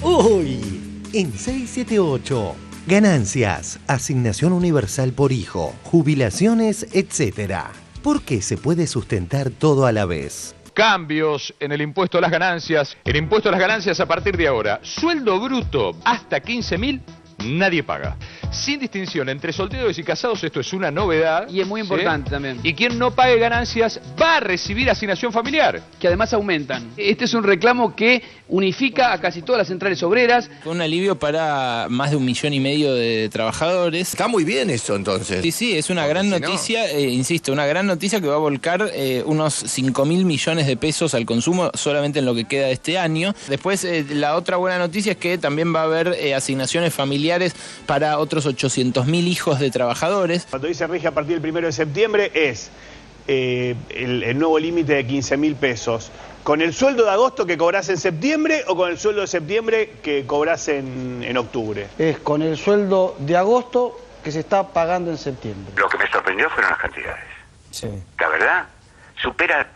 Hoy, en 678, ganancias, asignación universal por hijo, jubilaciones, etc. ¿Por qué se puede sustentar todo a la vez? Cambios en el impuesto a las ganancias. El impuesto a las ganancias a partir de ahora. Sueldo bruto hasta 15.000, nadie paga. Sin distinción entre solteros y casados, esto es una novedad. Y es muy importante también. Y quien no pague ganancias va a recibir asignación familiar. Que además aumentan. Este es un reclamo que unifica a casi todas las centrales obreras. Fue un alivio para más de 1,5 millones de trabajadores. Está muy bien eso entonces. Sí, es una gran noticia, insisto, una gran noticia que va a volcar unos 5.000 millones de pesos al consumo solamente en lo que queda de este año. Después, la otra buena noticia es que también va a haber asignaciones familiares para otros 800.000 hijos de trabajadores. Cuando dice rige a partir del 1 de septiembre es el nuevo límite de 15.000 pesos. ¿Con el sueldo de agosto que cobras en septiembre o con el sueldo de septiembre que cobras en octubre? Es con el sueldo de agosto que se está pagando en septiembre. Lo que me sorprendió fueron las cantidades. Sí. La verdad, supera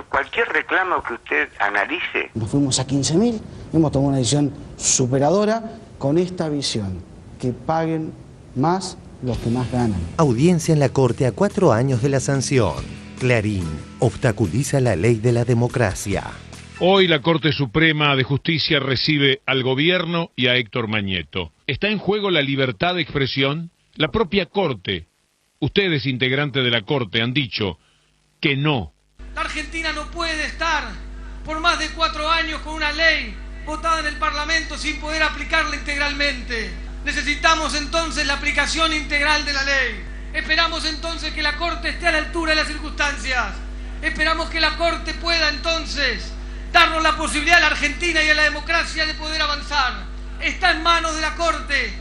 cualquier reclamo que usted analice. Nos fuimos a 15.000, hemos tomado una decisión superadora con esta visión, que paguen más los que más ganan. Audiencia en la Corte a 4 años de la sanción. Clarín obstaculiza la ley de la democracia. Hoy la Corte Suprema de Justicia recibe al gobierno y a Héctor Mañeto. ¿Está en juego la libertad de expresión? La propia Corte, ustedes integrantes de la Corte, han dicho que no. La Argentina no puede estar por más de 4 años con una ley votada en el Parlamento sin poder aplicarla integralmente. Necesitamos entonces la aplicación integral de la ley. Esperamos entonces que la Corte esté a la altura de las circunstancias. Esperamos que la Corte pueda entonces darnos la posibilidad a la Argentina y a la democracia de poder avanzar. Está en manos de la Corte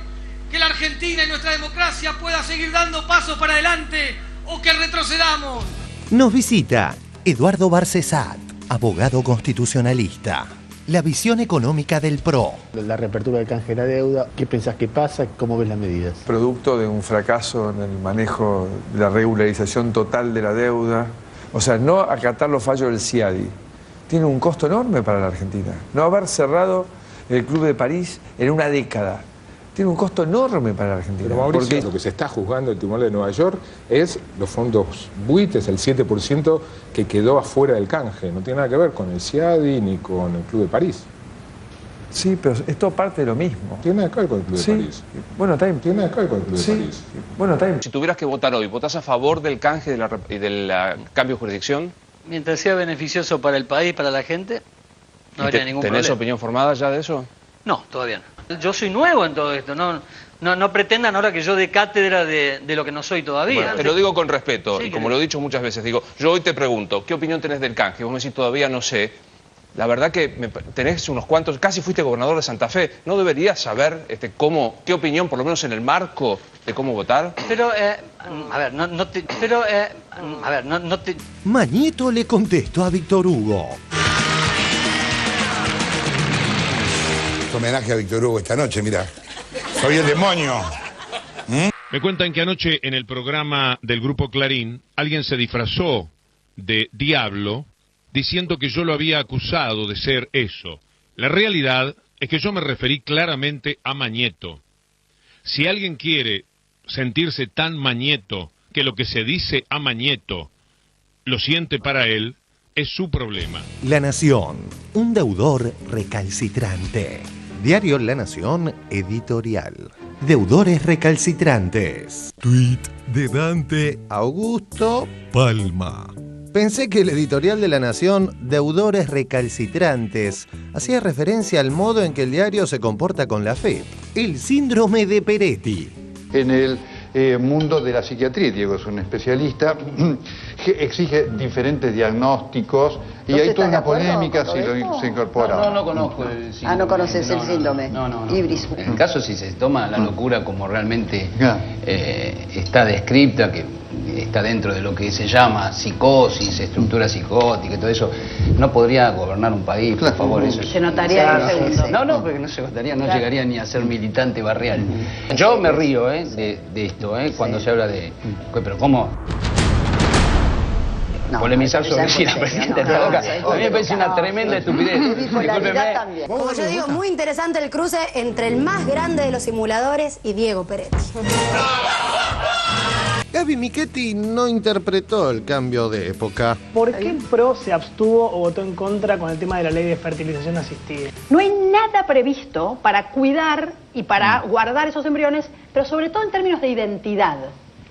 que la Argentina y nuestra democracia pueda seguir dando pasos para adelante o que retrocedamos. Nos visita Eduardo Barcesat, abogado constitucionalista. La visión económica del PRO. La reapertura del canje de la deuda, ¿qué pensás que pasa? ¿Cómo ves las medidas? Producto de un fracaso en el manejo de la regularización total de la deuda. O sea, no acatar los fallos del CIADI. Tiene un costo enorme para la Argentina. No haber cerrado el Club de París en una década. Tiene un costo enorme para la Argentina. Pero Mauricio, lo que se está juzgando en el Tribunal de Nueva York es los fondos buitres, el 7% que quedó afuera del canje. No tiene nada que ver con el CIADI ni con el Club de París. Sí, pero es todo parte de lo mismo. Tiene nada que ver con el Club de París. Bueno, también. Tiene nada que ver con el Club de París. Bueno, también. Si tuvieras que votar hoy, ¿votás a favor del canje y del cambio de jurisdicción? Mientras sea beneficioso para el país, para la gente, no habría ningún problema. ¿Tenés opinión formada ya de eso? No, todavía no. Yo soy nuevo en todo esto, no pretendan ahora que yo dé cátedra de lo que no soy todavía. Bueno, te lo digo con respeto, sí, y como lo he dicho muchas veces, digo, yo hoy te pregunto, ¿qué opinión tenés del canje? Vos me decís, todavía no sé. La verdad que tenés unos cuantos, casi fuiste gobernador de Santa Fe, ¿no deberías saber qué opinión, por lo menos en el marco de cómo votar? Pero, a ver, no te... Mañeto le contestó a Víctor Hugo. Homenaje a Víctor Hugo esta noche, mira. Soy el demonio. Me cuentan que anoche en el programa del Grupo Clarín, alguien se disfrazó de diablo diciendo que yo lo había acusado de ser eso. La realidad es que yo me referí claramente a Mañeto. Si alguien quiere sentirse tan Mañeto que lo que se dice a Mañeto lo siente para él, es su problema. La Nación, un deudor recalcitrante. Diario La Nación, editorial. Deudores recalcitrantes. Tweet de Dante Augusto Palma. Pensé que el editorial de La Nación, Deudores recalcitrantes, hacía referencia al modo en que el diario se comporta con la fe. El síndrome de Peretti. En el mundo de la psiquiatría, Diego es un especialista, que exige diferentes diagnósticos y hay toda una polémica si se incorpora. No conozco el síndrome. No conoces el síndrome. No. Ibris. En el caso si se toma la locura como realmente está descrita, que está dentro de lo que se llama psicosis, estructura psicótica y todo eso, no podría gobernar un país, por favor. Eso se notaría en el segundo. No, porque no se notaría, no llegaría ni a ser militante barrial. Yo me río de esto, cuando se habla de... Pero ¿cómo? polemizar sobre si la presidenta está loca. A mí me parece una tremenda estupidez. Discúlpeme. Como yo digo, muy interesante el cruce entre el más grande de los simuladores y Diego Peretti. Gaby Michetti no interpretó el cambio de época. ¿Por qué PRO se abstuvo o votó en contra con el tema de la ley de fertilización asistida? No hay nada previsto para cuidar y para guardar esos embriones, pero sobre todo en términos de identidad,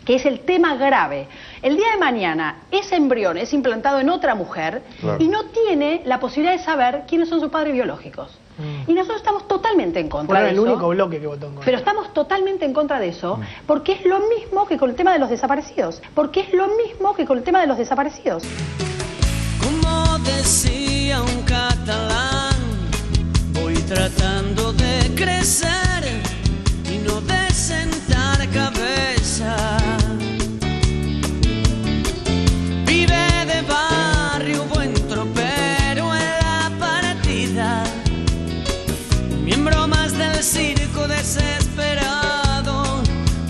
que es el tema grave. El día de mañana, ese embrión es implantado en otra mujer y no tiene la posibilidad de saber quiénes son sus padres biológicos. Y nosotros estamos totalmente en contra de eso. Fue el único bloque que votó en contra. Pero estamos totalmente en contra de eso, porque es lo mismo que con el tema de los desaparecidos. Porque es lo mismo que con el tema de los desaparecidos. Como decía un catalán, voy tratando de crecer y no de sentar cabeza. Vive de barrio, buen tropero en la partida, miembro más del circo desesperado,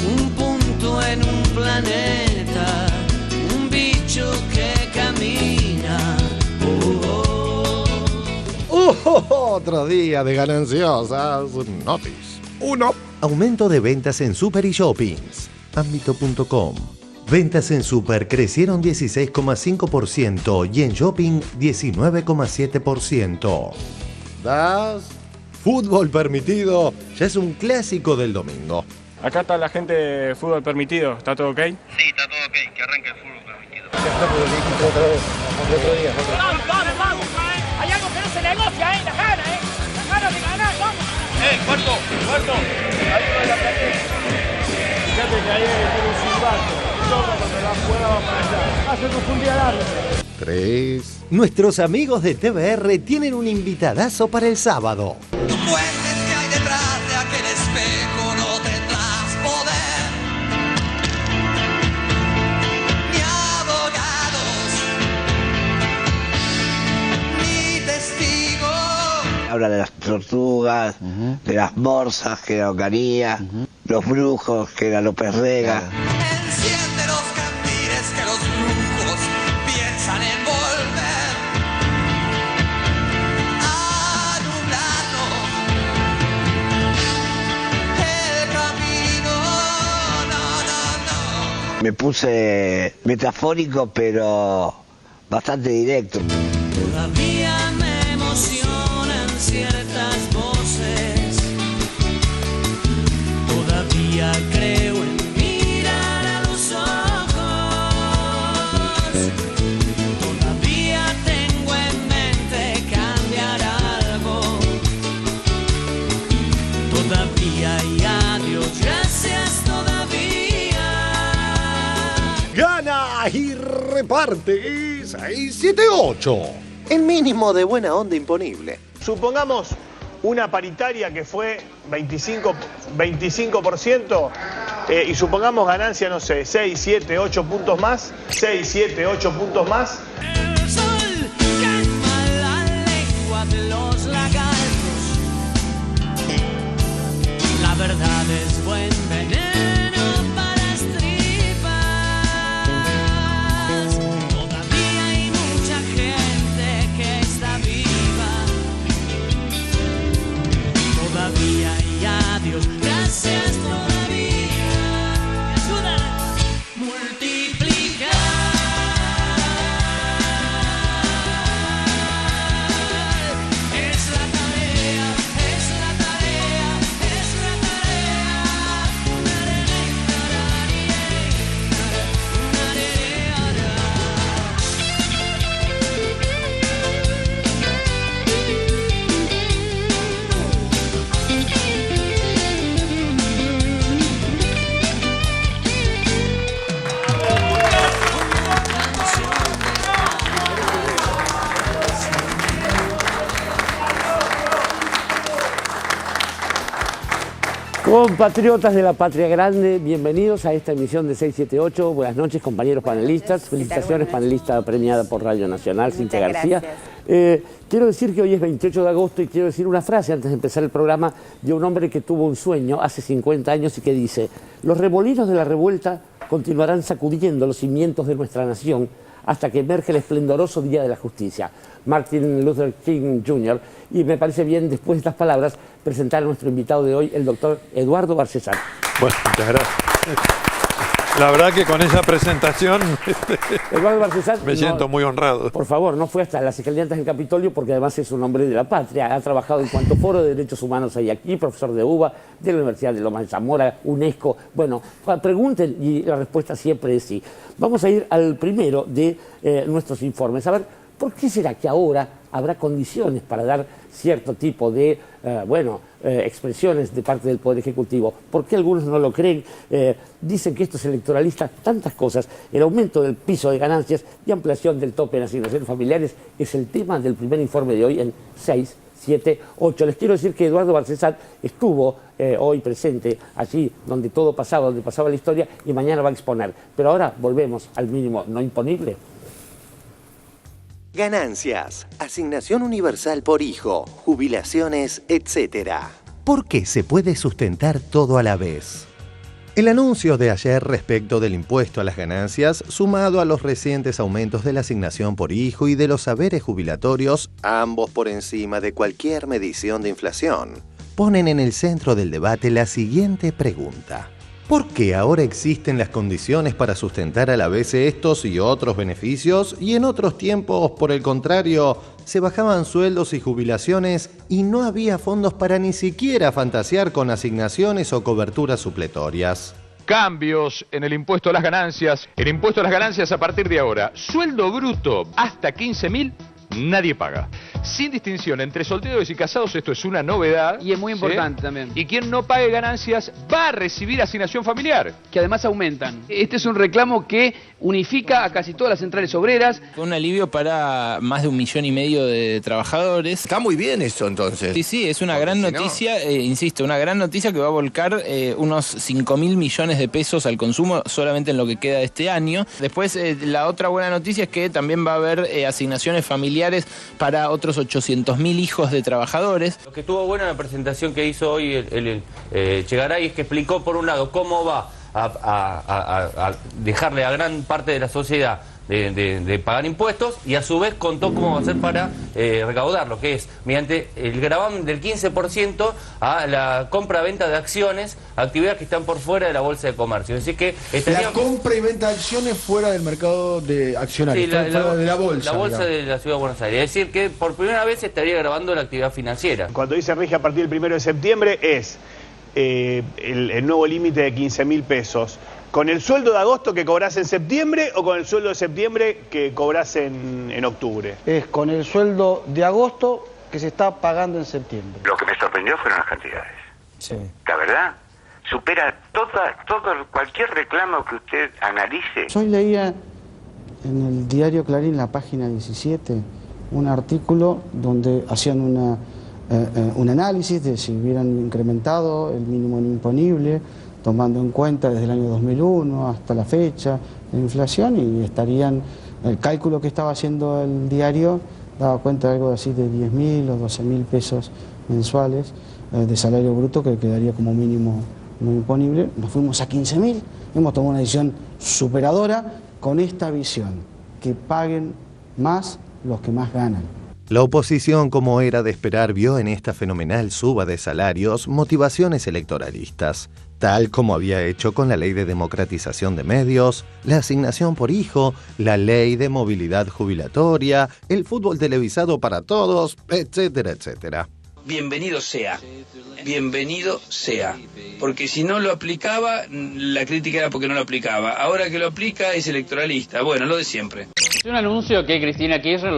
un punto en un planeta, un bicho que camina. Otro día de gananciosas noticias. 1. Aumento de ventas en Super y Shoppings. Ámbito.com. Ventas en Super crecieron 16,5% y en Shopping 19,7%. Das. Fútbol permitido ya es un clásico del domingo. Acá está la gente de fútbol permitido, ¿está todo ok? Sí, está todo ok, que arranque el fútbol permitido. Otra vez, otro día. Vamos, vamos, hay algo que no se negocia, la gana, la gana de ganar, vamos. Cuarto. Ahí va la platea. Fíjate que ahí tiene un silbato. Toca cuando la jugada va para allá. Hace confundir al árbitro. 3. Nuestros amigos de TVR tienen un invitadazo para el sábado. No cuentes que hay detrás de aquel espejo, no tendrás poder, ni abogados, ni testigos. Habla de las tortugas, de las morsas, que era Ocaría, los brujos, que era López Rega. Enciende los candires que los brujos piensan en volver a nublarnos el camino. No. Me puse metafórico, pero bastante directo. Todavía me emocionan ciertas voces, todavía creo en mirar a los ojos, todavía tengo en mente cambiar algo, todavía y adiós, gracias todavía. Gana y reparte 678. El mínimo de buena onda imponible. Supongamos una paritaria que fue 25%, y supongamos ganancia, no sé, 6, 7, 8 puntos más. 6, 7, 8 puntos más. El sol calma la lengua de los lagartos. La verdad es buen veneno para estripas. Todavía hay mucha gente que está viva. Todavía y adiós, gracias todavía. Me ayudan a multiplicar. Es la tarea, es la tarea, es la Compatriotas de la Patria Grande, bienvenidos a esta emisión de 678. Buenas noches, compañeros panelistas. Felicitaciones, panelista premiada por Radio Nacional, Cintia García. Quiero decir que hoy es 28 de agosto y quiero decir una frase antes de empezar el programa de un hombre que tuvo un sueño hace 50 años y que dice: los remolinos de la revuelta continuarán sacudiendo los cimientos de nuestra nación hasta que emerge el esplendoroso Día de la Justicia. Martin Luther King Jr. Y me parece bien, después de estas palabras, presentar a nuestro invitado de hoy, el doctor Eduardo Barcesat. Bueno, muchas gracias. La verdad que con esa presentación Eduardo Barcesat, me siento muy honrado. Por favor, no fue hasta las escalinatas del Capitolio porque además es un hombre de la patria. Ha trabajado en cuanto foro de derechos humanos hay aquí, profesor de UBA, de la Universidad de Lomas de Zamora, UNESCO. Bueno, pregunten y la respuesta siempre es sí. Vamos a ir al primero de nuestros informes. A ver, ¿por qué será que ahora habrá condiciones para dar cierto tipo de, expresiones de parte del Poder Ejecutivo? ¿Por qué algunos no lo creen? Dicen que esto es electoralista, tantas cosas. El aumento del piso de ganancias y ampliación del tope en asignaciones familiares es el tema del primer informe de hoy en 6, 7, 8. Les quiero decir que Eduardo Barcesat estuvo hoy presente allí donde todo pasaba, donde pasaba la historia, y mañana va a exponer. Pero ahora volvemos al mínimo no imponible. Ganancias, asignación universal por hijo, jubilaciones, etc. ¿Por qué se puede sustentar todo a la vez? El anuncio de ayer respecto del impuesto a las ganancias, sumado a los recientes aumentos de la asignación por hijo y de los haberes jubilatorios, ambos por encima de cualquier medición de inflación, ponen en el centro del debate la siguiente pregunta. ¿Por qué ahora existen las condiciones para sustentar a la vez estos y otros beneficios y en otros tiempos, por el contrario, se bajaban sueldos y jubilaciones y no había fondos para ni siquiera fantasear con asignaciones o coberturas supletorias? Cambios en el impuesto a las ganancias. El impuesto a las ganancias a partir de ahora. Sueldo bruto hasta 15.000, nadie paga. Sin distinción entre solteros y casados, esto es una novedad. Y es muy importante también. Y quien no pague ganancias va a recibir asignación familiar. Que además aumentan. Este es un reclamo que unifica a casi todas las centrales obreras. Un alivio para más de 1,5 millones de trabajadores. Está muy bien eso entonces. Sí, es una gran noticia, insisto, una gran noticia que va a volcar unos 5.000 millones de pesos al consumo solamente en lo que queda de este año. Después, la otra buena noticia es que también va a haber asignaciones familiares para otros 800.000 hijos de trabajadores. Lo que estuvo bueno en la presentación que hizo hoy el Chegaray es que explicó por un lado cómo va a dejarle a gran parte de la sociedad de pagar impuestos y a su vez contó cómo va a ser para recaudar, lo que es mediante el gravamen del 15% a la compra-venta de acciones, actividades que están por fuera de la bolsa de comercio. Es decir que la compra y venta de acciones fuera del mercado de accionarios, sí, fuera de la bolsa. La bolsa de la Ciudad de Buenos Aires. Es decir que por primera vez se estaría grabando la actividad financiera. Cuando dice rige a partir del 1 de septiembre es el nuevo límite de 15.000 pesos. ¿Con el sueldo de agosto que cobras en septiembre o con el sueldo de septiembre que cobras en octubre? Es con el sueldo de agosto que se está pagando en septiembre. Lo que me sorprendió fueron las cantidades. Sí. La verdad, supera cualquier reclamo que usted analice. Hoy leía en el diario Clarín, la página 17, un artículo donde hacían un análisis de si hubieran incrementado el mínimo no imponible, tomando en cuenta desde el año 2001 hasta la fecha la inflación, y estarían, el cálculo que estaba haciendo el diario daba cuenta de algo así de 10.000 o 12.000 pesos mensuales de salario bruto que quedaría como mínimo no imponible. Nos fuimos a 15.000, hemos tomado una decisión superadora con esta visión, que paguen más los que más ganan. La oposición, como era de esperar, vio en esta fenomenal suba de salarios motivaciones electoralistas, tal como había hecho con la Ley de Democratización de Medios, la asignación por hijo, la Ley de Movilidad Jubilatoria, el fútbol televisado para todos, etcétera, etcétera. Bienvenido sea, porque si no lo aplicaba, la crítica era porque no lo aplicaba. Ahora que lo aplica es electoralista, bueno, lo de siempre. Es un anuncio que Cristina Kirchner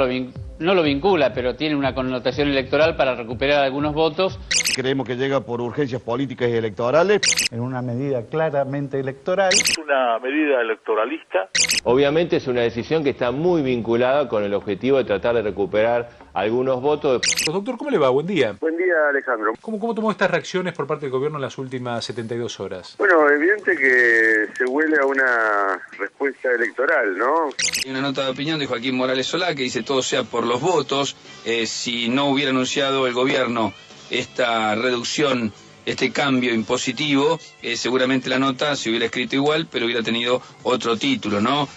no lo vincula, pero tiene una connotación electoral para recuperar algunos votos. Creemos que llega por urgencias políticas y electorales. En una medida claramente electoral. Es una medida electoralista. Obviamente es una decisión que está muy vinculada con el objetivo de tratar de recuperar algunos votos. Doctor, ¿cómo le va? Buen día. Buen día, Alejandro. ¿Cómo tomó estas reacciones por parte del gobierno en las últimas 72 horas? Bueno, evidente que se huele a una respuesta electoral, ¿no? Hay una nota de opinión de Joaquín Morales Solá que dice todo sea por los votos. Si no hubiera anunciado el gobierno esta reducción, este cambio impositivo, seguramente la nota se hubiera escrito igual, pero hubiera tenido otro título, ¿no?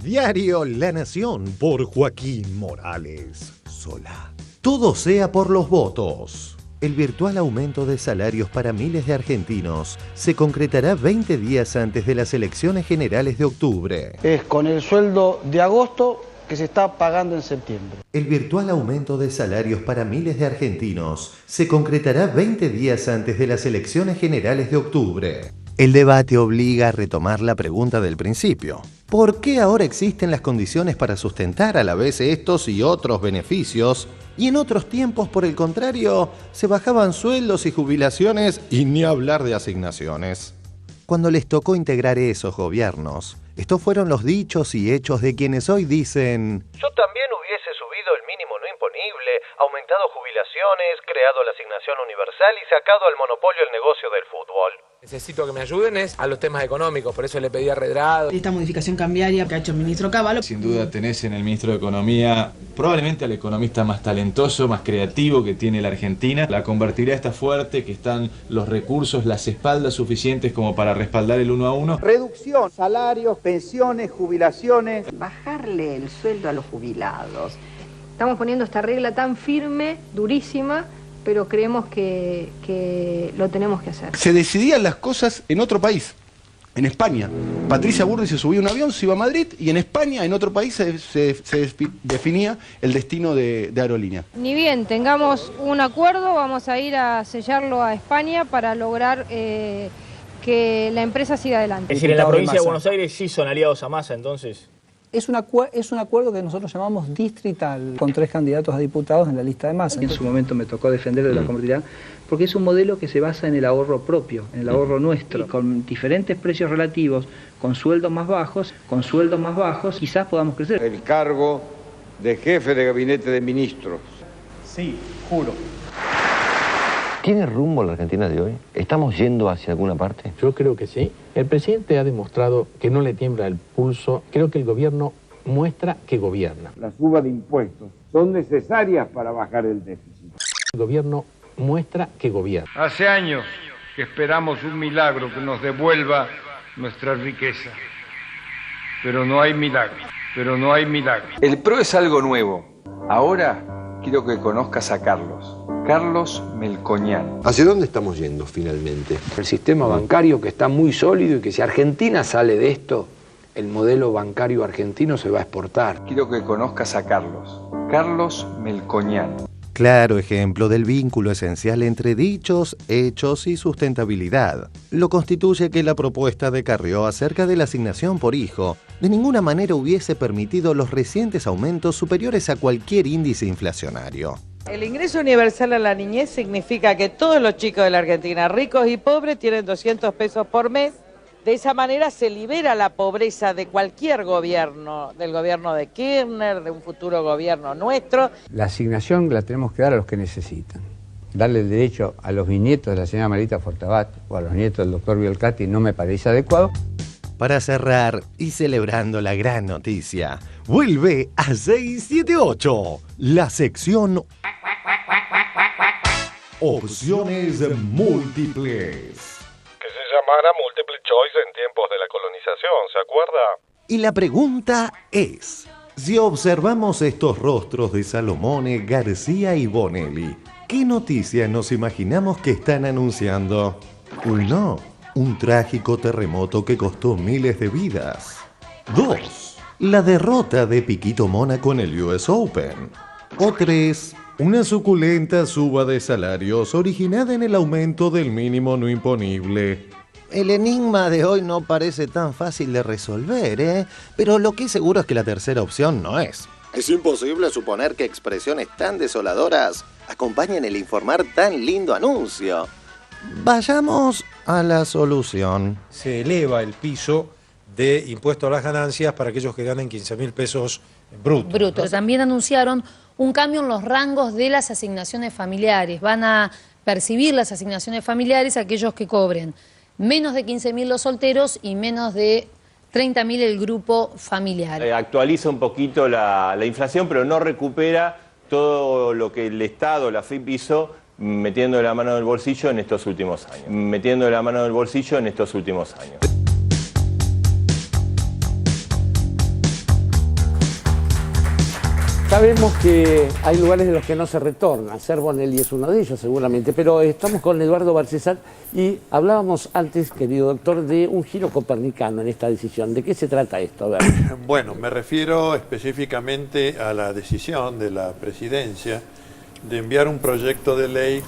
Diario La Nación por Joaquín Morales Solá. Todo sea por los votos. El virtual aumento de salarios para miles de argentinos se concretará 20 días antes de las elecciones generales de octubre. Es con el sueldo de agosto que se está pagando en septiembre. El virtual aumento de salarios para miles de argentinos se concretará 20 días antes de las elecciones generales de octubre. El debate obliga a retomar la pregunta del principio. ¿Por qué ahora existen las condiciones para sustentar a la vez estos y otros beneficios y en otros tiempos, por el contrario, se bajaban sueldos y jubilaciones y ni hablar de asignaciones? Cuando les tocó integrar esos gobiernos, estos fueron los dichos y hechos de quienes hoy dicen: yo también hubiese subido el mínimo no imponible, aumentado jubilaciones, creado la asignación universal y sacado al monopolio el negocio del fútbol. Necesito que me ayuden a los temas económicos, por eso le pedí a Redrado. Esta modificación cambiaria que ha hecho el ministro Cavallo. Sin duda tenés en el ministro de Economía probablemente al economista más talentoso, más creativo que tiene la Argentina. La convertibilidad está fuerte, que están los recursos, las espaldas suficientes como para respaldar el 1 a 1. Reducción, salarios, pensiones, jubilaciones. Bajarle el sueldo a los jubilados. Estamos poniendo esta regla tan firme, durísima, pero creemos que lo tenemos que hacer. Se decidían las cosas en otro país, en España. Patricia Burri se subía a un avión, se iba a Madrid, y en España, en otro país, se definía el destino de aerolínea. Ni bien tengamos un acuerdo, vamos a ir a sellarlo a España para lograr que la empresa siga adelante. Es decir, en la provincia de Buenos Aires sí son aliados a Massa, entonces. Es un acuerdo que nosotros llamamos distrital, con 3 candidatos a diputados en la lista de Massa. En su momento me tocó defender de la convertibilidad, porque es un modelo que se basa en el ahorro propio, en el ahorro nuestro, con diferentes precios relativos, con sueldos más bajos, quizás podamos crecer. El cargo de jefe de gabinete de ministros. Sí, juro. ¿Tiene rumbo la Argentina de hoy? ¿Estamos yendo hacia alguna parte? Yo creo que sí. El presidente ha demostrado que no le tiembla el pulso. Creo que el gobierno muestra que gobierna. La suba de impuestos son necesarias para bajar el déficit. El gobierno muestra que gobierna. Hace años que esperamos un milagro que nos devuelva nuestra riqueza. Pero no hay milagro. El PRO es algo nuevo. Ahora quiero que conozcas a Carlos. Carlos Melconian. ¿Hacia dónde estamos yendo finalmente? El sistema bancario que está muy sólido y que si Argentina sale de esto, el modelo bancario argentino se va a exportar. Quiero que conozcas a Carlos. Carlos Melconian. Claro ejemplo del vínculo esencial entre dichos, hechos y sustentabilidad. Lo constituye que la propuesta de Carrió acerca de la asignación por hijo de ninguna manera hubiese permitido los recientes aumentos superiores a cualquier índice inflacionario. El ingreso universal a la niñez significa que todos los chicos de la Argentina, ricos y pobres, tienen 200 pesos por mes. De esa manera se libera la pobreza de cualquier gobierno, del gobierno de Kirchner, de un futuro gobierno nuestro. La asignación la tenemos que dar a los que necesitan. Darle el derecho a los bisnietos de la señora Marita Fortabat o a los nietos del doctor Biolcati no me parece adecuado. Para cerrar y celebrando la gran noticia, vuelve a 678, la sección Opciones Múltiples. Que se llamara Multiple Choice en tiempos de la colonización, ¿se acuerda? Y la pregunta es, si observamos estos rostros de Salomone, García y Bonelli, ¿qué noticias nos imaginamos que están anunciando? 1. Un trágico terremoto que costó miles de vidas. 2. La derrota de Piquito Mónaco en el US Open. O 3. Una suculenta suba de salarios originada en el aumento del mínimo no imponible. El enigma de hoy no parece tan fácil de resolver, ¿eh? Pero lo que es seguro es que la tercera opción no es. Es imposible suponer que expresiones tan desoladoras acompañen el informar tan lindo anuncio. Vayamos a la solución. Se eleva el piso de impuesto a las ganancias para aquellos que ganen 15.000 pesos brutos. Brutos. También anunciaron un cambio en los rangos de las asignaciones familiares. Van a percibir las asignaciones familiares aquellos que cobren menos de 15.000 los solteros y menos de 30.000 el grupo familiar. Actualiza un poquito la inflación, pero no recupera todo lo que el Estado, la FIP hizo metiendo la mano en el bolsillo en estos últimos años. Sabemos que hay lugares de los que no se retorna, Ser Bonelli es uno de ellos seguramente, pero estamos con Eduardo Barcesat y hablábamos antes, querido doctor, de un giro copernicano en esta decisión. ¿De qué se trata esto? A ver. Bueno, me refiero específicamente a la decisión de la presidencia de enviar un proyecto de ley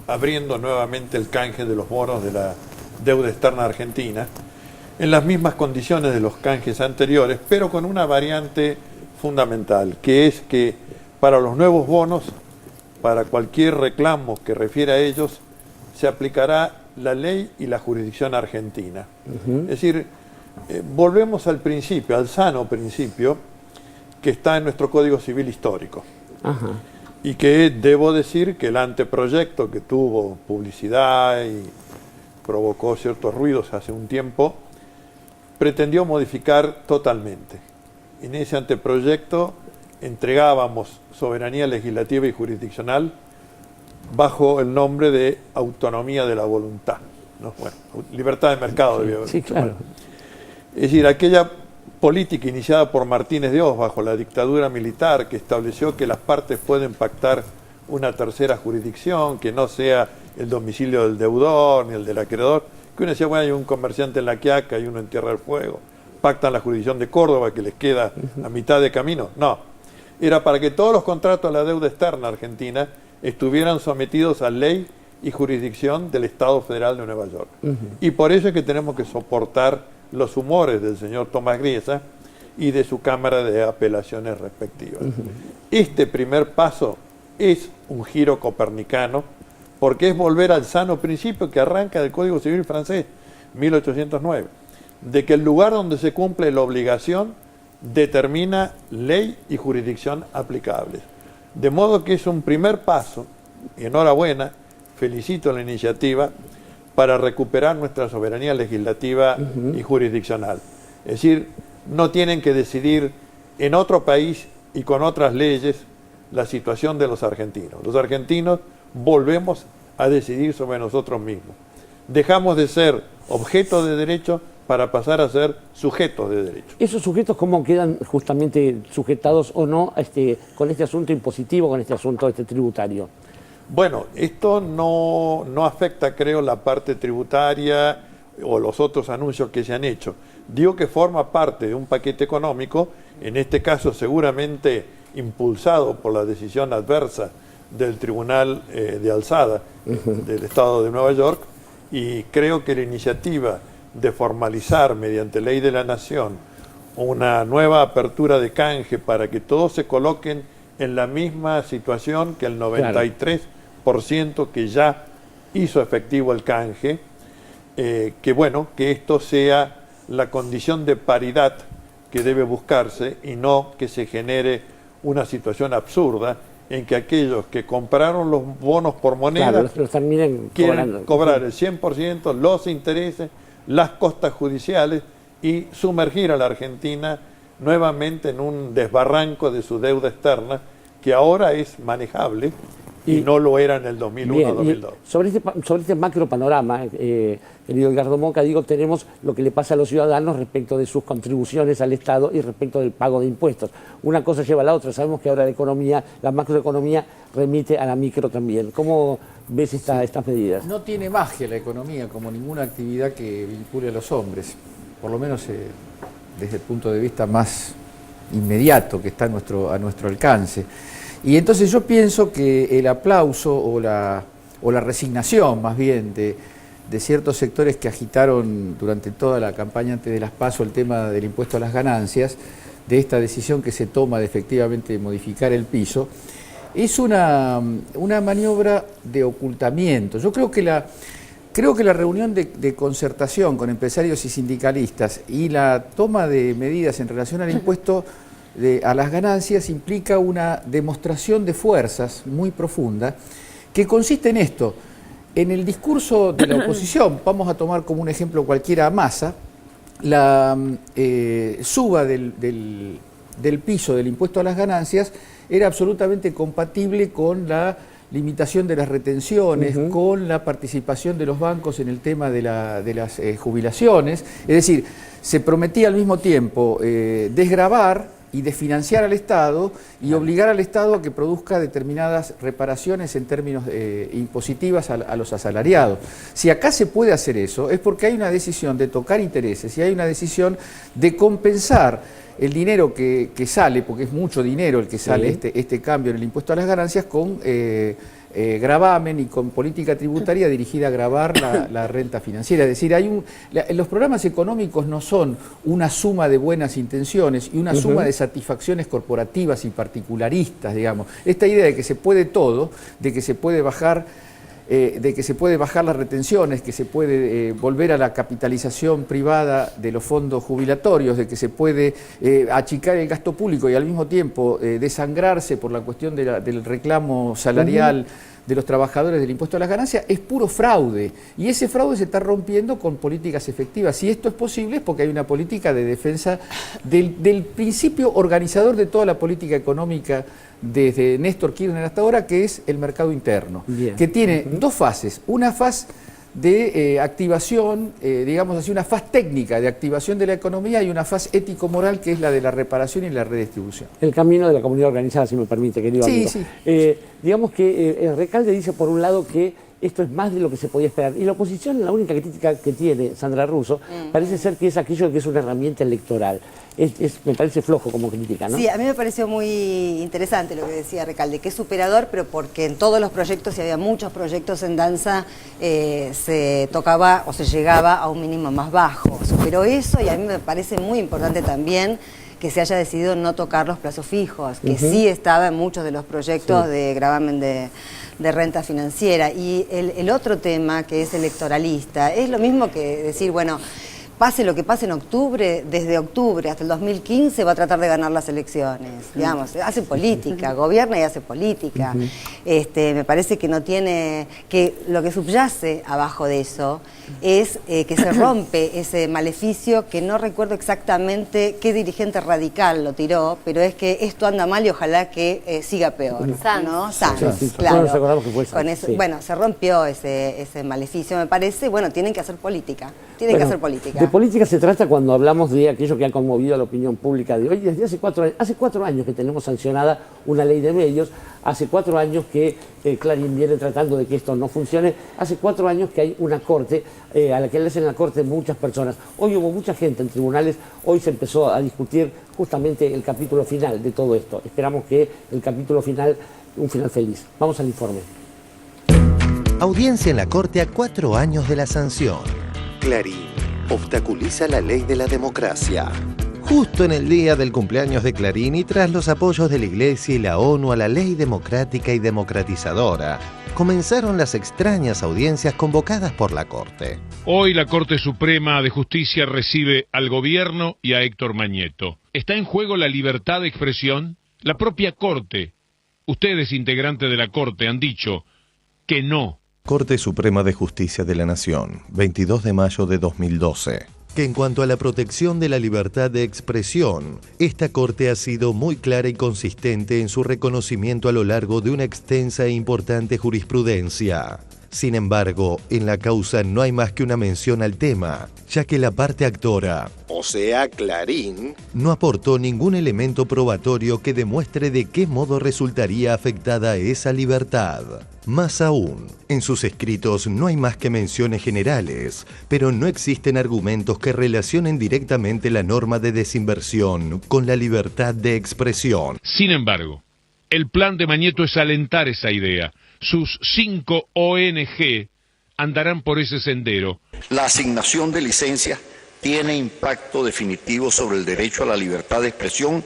abriendo nuevamente el canje de los bonos de la deuda externa argentina en las mismas condiciones de los canjes anteriores, pero con una variante fundamental, que es que para los nuevos bonos, para cualquier reclamo que refiera a ellos, se aplicará la ley y la jurisdicción argentina. Es decir, volvemos al principio, al sano principio que está en nuestro Código Civil histórico. Y que debo decir que el anteproyecto que tuvo publicidad y provocó ciertos ruidos hace un tiempo, pretendió modificar totalmente. En ese anteproyecto entregábamos soberanía legislativa y jurisdiccional bajo el nombre de autonomía de la voluntad, ¿no? Bueno, libertad de mercado debía haber dicho. Claro. Es decir, aquella política iniciada por Martínez de Oz bajo la dictadura militar que estableció que las partes pueden pactar una tercera jurisdicción que no sea el domicilio del deudor ni el del acreedor, que uno decía, bueno, hay un comerciante en La Quiaca y uno en Tierra del Fuego, pactan la jurisdicción de Córdoba que les queda a mitad de camino. No, era para que todos los contratos de la deuda externa argentina estuvieran sometidos a ley y jurisdicción del Estado Federal de Nueva York. Y por eso es que tenemos que soportar los humores del señor Tomás Griesa y de su Cámara de Apelaciones respectivas. Este primer paso es un giro copernicano, porque es volver al sano principio que arranca del Código Civil francés, 1809, de que el lugar donde se cumple la obligación determina ley y jurisdicción aplicables. De modo que es un primer paso, y enhorabuena, felicito la iniciativa, para recuperar nuestra soberanía legislativa y jurisdiccional. Es decir, no tienen que decidir en otro país y con otras leyes la situación de los argentinos. Los argentinos volvemos a decidir sobre nosotros mismos. Dejamos de ser objeto de derecho para pasar a ser sujetos de derecho. ¿Esos sujetos cómo quedan justamente sujetados o no con este asunto impositivo, con este asunto tributario? Bueno, esto no afecta, creo, la parte tributaria o los otros anuncios que se han hecho. Digo que forma parte de un paquete económico, en este caso seguramente impulsado por la decisión adversa del Tribunal de Alzada del Estado de Nueva York, y creo que la iniciativa de formalizar mediante ley de la Nación una nueva apertura de canje para que todos se coloquen en la misma situación que el 93% que ya hizo efectivo el canje, que bueno, que esto sea la condición de paridad que debe buscarse y no que se genere una situación absurda en que aquellos que compraron los bonos por moneda los terminen quieren cobrar el 100%, los intereses, las costas judiciales y sumergir a la Argentina nuevamente en un desbarranco de su deuda externa que ahora es manejable y no lo era en el 2001-2002. Sobre este macro panorama, querido Edgardo Moca, digo, tenemos lo que le pasa a los ciudadanos respecto de sus contribuciones al Estado y respecto del pago de impuestos. Una cosa lleva a la otra. Sabemos que ahora la macroeconomía remite a la micro también. ¿Cómo ves estas medidas? No tiene magia la economía como ninguna actividad que vincule a los hombres, por lo menos desde el punto de vista más inmediato que está a nuestro alcance. Y entonces yo pienso que el aplauso o la resignación más bien de ciertos sectores que agitaron durante toda la campaña antes de las PASO el tema del impuesto a las ganancias, de esta decisión que se toma de efectivamente modificar el piso, es una maniobra de ocultamiento. Yo creo que la reunión de concertación con empresarios y sindicalistas y la toma de medidas en relación al impuesto a las ganancias implica una demostración de fuerzas muy profunda que consiste en esto. En el discurso de la oposición, vamos a tomar como un ejemplo cualquiera a Massa, la suba del piso del impuesto a las ganancias era absolutamente compatible con la limitación de las retenciones, con la participación de los bancos en el tema de las jubilaciones. Es decir, se prometía al mismo tiempo desgravar y desfinanciar al Estado y obligar al Estado a que produzca determinadas reparaciones en términos impositivas a los asalariados. Si acá se puede hacer eso, es porque hay una decisión de tocar intereses y hay una decisión de compensar el dinero que sale, porque es mucho dinero el que sale este cambio en el impuesto a las ganancias, con gravamen y con política tributaria dirigida a gravar la renta financiera. Es decir, los programas económicos no son una suma de buenas intenciones y una suma de satisfacciones corporativas y particularistas, digamos. Esta idea de que se puede todo, de que se puede bajar las retenciones, que se puede volver a la capitalización privada de los fondos jubilatorios, de que se puede achicar el gasto público y al mismo tiempo desangrarse por la cuestión del reclamo salarial de los trabajadores del impuesto a las ganancias, es puro fraude. Y ese fraude se está rompiendo con políticas efectivas. Si esto es posible es porque hay una política de defensa del principio organizador de toda la política económica desde Néstor Kirchner hasta ahora, que es el mercado interno, que tiene dos fases. Una fase de activación, digamos así, una fase técnica de activación de la economía y una fase ético-moral que es la de la reparación y la redistribución. El camino de la comunidad organizada, si me permite, querido amigo. Sí. Digamos que Recalde dice por un lado que esto es más de lo que se podía esperar. Y la oposición, la única crítica que tiene Sandra Russo, parece ser que es aquello que es una herramienta electoral. Me parece flojo como crítica, ¿no? Sí, a mí me pareció muy interesante lo que decía Recalde, que es superador, pero porque en todos los proyectos, y había muchos proyectos en danza, se tocaba o se llegaba a un mínimo más bajo. Superó eso y a mí me parece muy importante también que se haya decidido no tocar los plazos fijos, que sí estaba en muchos de los proyectos de gravamen de renta financiera. Y el otro tema, que es electoralista, es lo mismo que decir, bueno, pase lo que pase en octubre, desde octubre hasta el 2015 va a tratar de ganar las elecciones. Digamos, hace política, gobierna y hace política. Me parece que no tiene, que lo que subyace abajo de eso es que se rompe ese maleficio, que no recuerdo exactamente qué dirigente radical lo tiró, pero es que esto anda mal y ojalá que siga peor. ¿No? Sanz, claro. Nos acordamos que fue Sanz, con eso, bueno, se rompió ese maleficio, me parece. Bueno, tienen que hacer política. Tienen que hacer política. De política se trata cuando hablamos de aquello que ha conmovido a la opinión pública de hoy. Desde hace 4 años, hace 4 años que tenemos sancionada una ley de medios, hace 4 años que Clarín viene tratando de que esto no funcione, hace 4 años que hay una corte a la que le hacen la corte muchas personas. Hoy hubo mucha gente en tribunales, hoy se empezó a discutir justamente el capítulo final de todo esto. Esperamos que el capítulo final, un final feliz. Vamos al informe. Audiencia en la corte a 4 años de la sanción. Clarín obstaculiza la ley de la democracia. Justo en el día del cumpleaños de Clarín y tras los apoyos de la Iglesia y la ONU a la ley democrática y democratizadora, comenzaron las extrañas audiencias convocadas por la Corte. Hoy la Corte Suprema de Justicia recibe al gobierno y a Héctor Mañeto. ¿Está en juego la libertad de expresión? La propia Corte, ustedes integrantes de la Corte, han dicho que no. Corte Suprema de Justicia de la Nación, 22 de mayo de 2012. Que en cuanto a la protección de la libertad de expresión, esta Corte ha sido muy clara y consistente en su reconocimiento a lo largo de una extensa e importante jurisprudencia. Sin embargo, en la causa no hay más que una mención al tema, ya que la parte actora, o sea, Clarín, no aportó ningún elemento probatorio que demuestre de qué modo resultaría afectada esa libertad. Más aún, en sus escritos no hay más que menciones generales, pero no existen argumentos que relacionen directamente la norma de desinversión con la libertad de expresión. Sin embargo, el plan de Mañeto es alentar esa idea. Sus 5 ONG andarán por ese sendero. La asignación de licencias tiene impacto definitivo sobre el derecho a la libertad de expresión.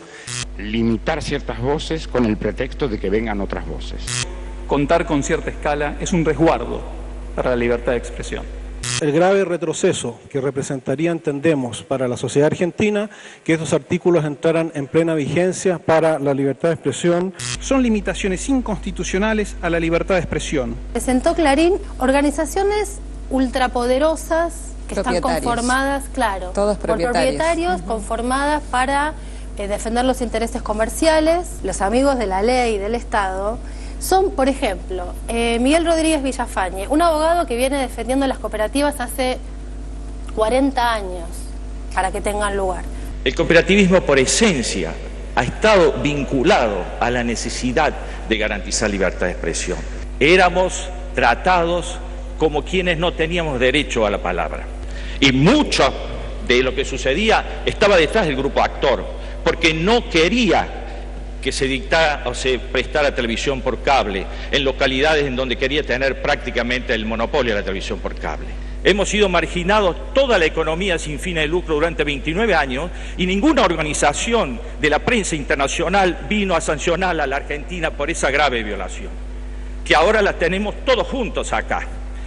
Limitar ciertas voces con el pretexto de que vengan otras voces. Contar con cierta escala es un resguardo para la libertad de expresión. El grave retroceso que representaría, entendemos, para la sociedad argentina, que estos artículos entraran en plena vigencia para la libertad de expresión. Son limitaciones inconstitucionales a la libertad de expresión. Presentó Clarín organizaciones ultrapoderosas que están conformadas, todos por propietarios, conformadas para defender los intereses comerciales. Los amigos de la ley, del Estado, son, por ejemplo, Miguel Rodríguez Villafañe, un abogado que viene defendiendo las cooperativas hace 40 años para que tengan lugar. El cooperativismo, por esencia, ha estado vinculado a la necesidad de garantizar libertad de expresión. Éramos tratados como quienes no teníamos derecho a la palabra. Y mucho de lo que sucedía estaba detrás del grupo actor, porque no quería que se dictara o se prestara televisión por cable en localidades en donde quería tener prácticamente el monopolio de la televisión por cable. Hemos sido marginados toda la economía sin fines de lucro durante 29 años y ninguna organización de la prensa internacional vino a sancionar a la Argentina por esa grave violación, que ahora la tenemos todos juntos acá.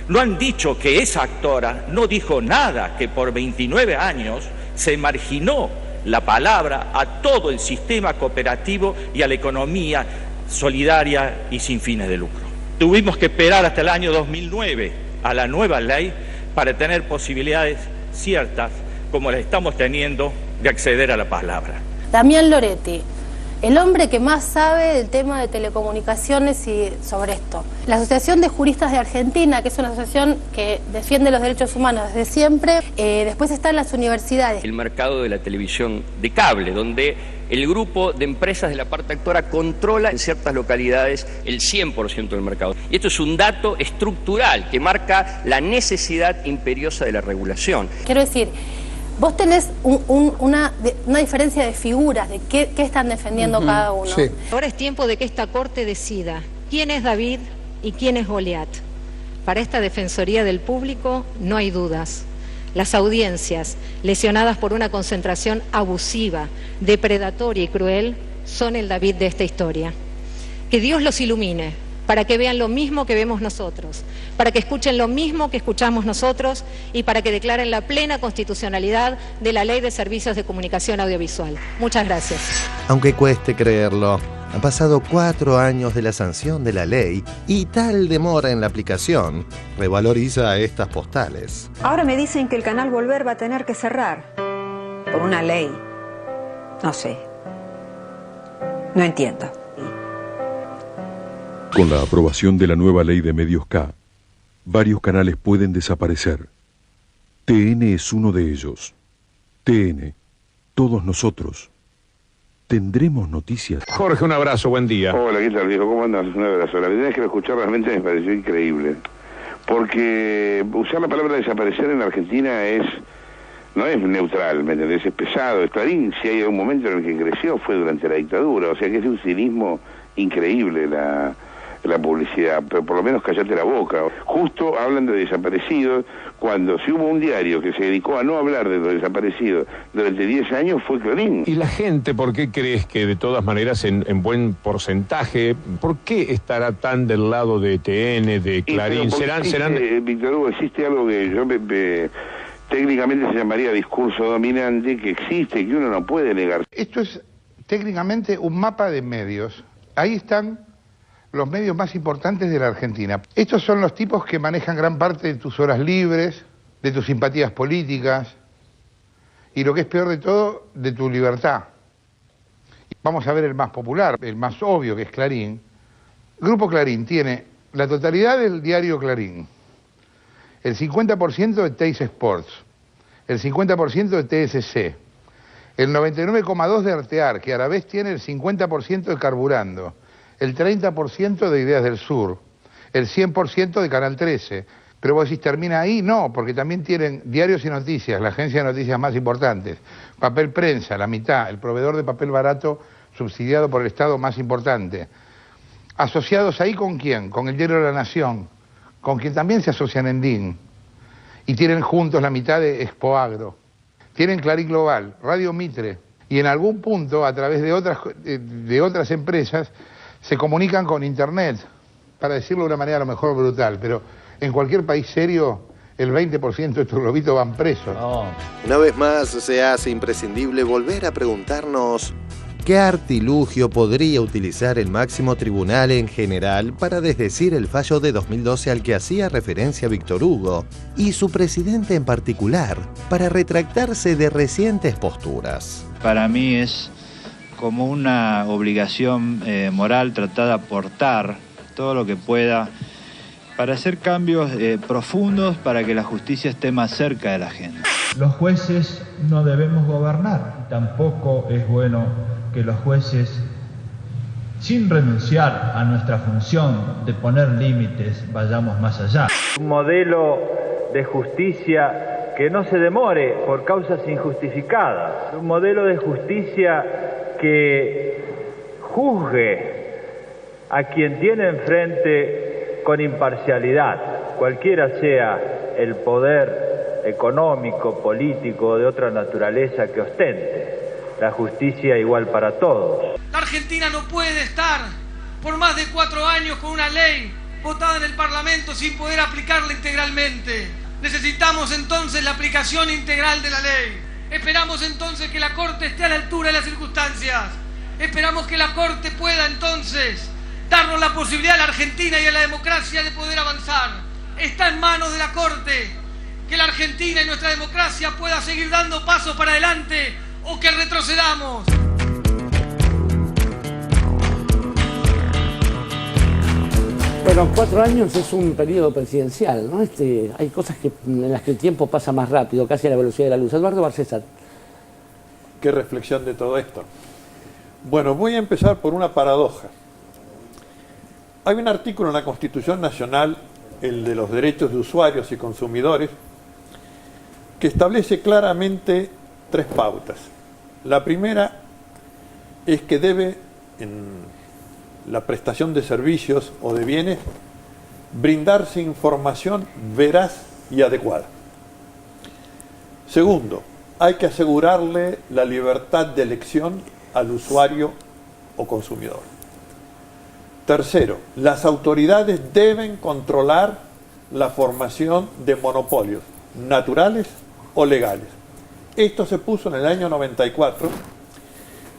No han dicho que esa actora no dijo nada, que por 29 años se marginó la palabra a todo el sistema cooperativo y a la economía solidaria y sin fines de lucro. Tuvimos que esperar hasta el año 2009 a la nueva ley para tener posibilidades ciertas, como las estamos teniendo, de acceder a la palabra. Damián Loretti, el hombre que más sabe del tema de telecomunicaciones y sobre esto. La Asociación de Juristas de Argentina, que es una asociación que defiende los derechos humanos desde siempre, después están las universidades. El mercado de la televisión de cable, donde el grupo de empresas de la parte actora controla en ciertas localidades el 100% del mercado. Y esto es un dato estructural que marca la necesidad imperiosa de la regulación. Quiero decir, vos tenés una diferencia de figuras, de qué están defendiendo cada uno. Sí. Ahora es tiempo de que esta Corte decida quién es David y quién es Goliat. Para esta Defensoría del Público no hay dudas. Las audiencias, lesionadas por una concentración abusiva, depredatoria y cruel, son el David de esta historia. Que Dios los ilumine, para que vean lo mismo que vemos nosotros, para que escuchen lo mismo que escuchamos nosotros y para que declaren la plena constitucionalidad de la Ley de Servicios de Comunicación Audiovisual. Muchas gracias. Aunque cueste creerlo, han pasado 4 años de la sanción de la ley y tal demora en la aplicación revaloriza a estas postales. Ahora me dicen que el canal Volver va a tener que cerrar por una ley. No sé. No entiendo. Con la aprobación de la nueva ley de medios K, varios canales pueden desaparecer. TN es uno de ellos. TN, todos nosotros. ¿Tendremos noticias? Jorge, un abrazo, buen día. Hola, ¿qué tal, viejo? ¿Cómo andas? Un abrazo. La verdad es que lo escuché realmente me pareció increíble. Porque usar la palabra desaparecer en Argentina no es neutral, ¿me entendés? Es pesado. Clarín, si hay un momento en el que creció, fue durante la dictadura. O sea que es un cinismo increíble la publicidad, pero por lo menos callate la boca. Justo hablan de desaparecidos, cuando si hubo un diario que se dedicó a no hablar de los desaparecidos durante 10 años fue Clarín. ¿Y la gente por qué crees que de todas maneras en buen porcentaje, por qué estará tan del lado de TN, de Clarín? Víctor Hugo, existe algo que técnicamente se llamaría discurso dominante, que existe, que uno no puede negar. Esto es técnicamente un mapa de medios. Ahí están los medios más importantes de la Argentina. Estos son los tipos que manejan gran parte de tus horas libres, de tus simpatías políticas y lo que es peor de todo, de tu libertad. Vamos a ver el más popular, el más obvio, que es Clarín. Grupo Clarín tiene la totalidad del diario Clarín, el 50% de Teis Sports, el 50% de TSC, el 99,2% de Artear, que a la vez tiene el 50% de Carburando, el 30% de Ideas del Sur, el 100% de Canal 13. Pero vos decís, ¿termina ahí? No, porque también tienen Diarios y Noticias, la agencia de noticias más importantes, Papel Prensa, la mitad, el proveedor de papel barato subsidiado por el Estado más importante. ¿Asociados ahí con quién? Con el Diario de la Nación, con quien también se asocian en DIN. Y tienen juntos la mitad de Expoagro. Tienen Clarín Global, Radio Mitre, y en algún punto, a través de otras empresas, se comunican con Internet, para decirlo de una manera a lo mejor brutal, pero en cualquier país serio, el 20% de estos globitos van presos. Una vez más, se hace imprescindible volver a preguntarnos qué artilugio podría utilizar el máximo tribunal en general para desdecir el fallo de 2012 al que hacía referencia Víctor Hugo, y su presidente en particular, para retractarse de recientes posturas. Para mí es como una obligación moral tratar de aportar todo lo que pueda para hacer cambios profundos para que la justicia esté más cerca de la gente. Los jueces no debemos gobernar, tampoco es bueno que los jueces, sin renunciar a nuestra función de poner límites, vayamos más allá. Un modelo de justicia que no se demore por causas injustificadas. Un modelo de justicia que juzgue a quien tiene enfrente con imparcialidad, cualquiera sea el poder económico, político o de otra naturaleza que ostente. La justicia igual para todos. La Argentina no puede estar por más de 4 años con una ley votada en el Parlamento sin poder aplicarla integralmente. Necesitamos entonces la aplicación integral de la ley. Esperamos entonces que la Corte esté a la altura de las circunstancias. Esperamos que la Corte pueda entonces darnos la posibilidad a la Argentina y a la democracia de poder avanzar. Está en manos de la Corte que la Argentina y nuestra democracia pueda seguir dando pasos para adelante o que retrocedamos. Bueno, 4 años es un periodo presidencial, ¿no? Hay cosas en las que el tiempo pasa más rápido, casi a la velocidad de la luz. Eduardo Barcesat. ¿Qué reflexión de todo esto? Bueno, voy a empezar por una paradoja. Hay un artículo en la Constitución Nacional, el de los derechos de usuarios y consumidores, que establece claramente 3 pautas. La primera es que debe, en la prestación de servicios o de bienes, brindarse información veraz y adecuada. Segundo, hay que asegurarle la libertad de elección al usuario o consumidor. Tercero, las autoridades deben controlar la formación de monopolios naturales o legales. Esto se puso en el año 94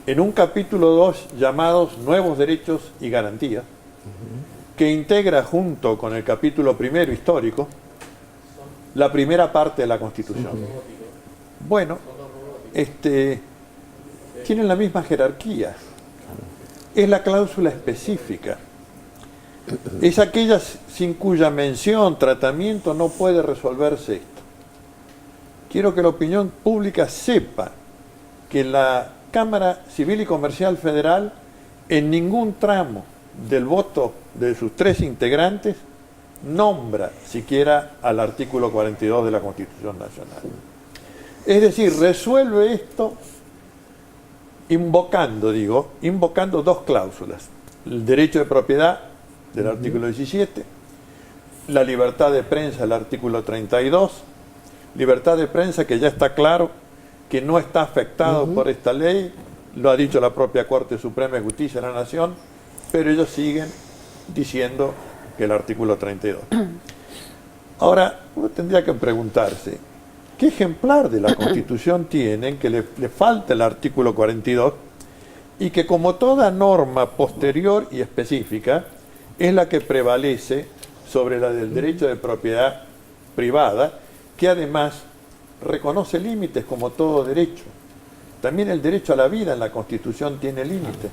en un capítulo 2 llamados Nuevos Derechos y Garantías, que integra junto con el capítulo 1 histórico la primera parte de la Constitución. Bueno, tienen la misma jerarquía. Es la cláusula específica. Es aquella sin cuya mención, tratamiento no puede resolverse esto. Quiero que la opinión pública sepa que la Cámara Civil y Comercial Federal en ningún tramo del voto de sus 3 integrantes nombra siquiera al artículo 42 de la Constitución Nacional. Es decir, resuelve esto invocando 2 cláusulas. El derecho de propiedad del artículo 17, la libertad de prensa del artículo 32, libertad de prensa que ya está claro que no está afectado por esta ley, lo ha dicho la propia Corte Suprema de Justicia de la Nación, pero ellos siguen diciendo que el artículo 32. Ahora, uno tendría que preguntarse, ¿qué ejemplar de la Constitución tienen que le falta el artículo 42 y que como toda norma posterior y específica es la que prevalece sobre la del derecho de propiedad privada, que además reconoce límites como todo derecho? También el derecho a la vida en la Constitución tiene límites.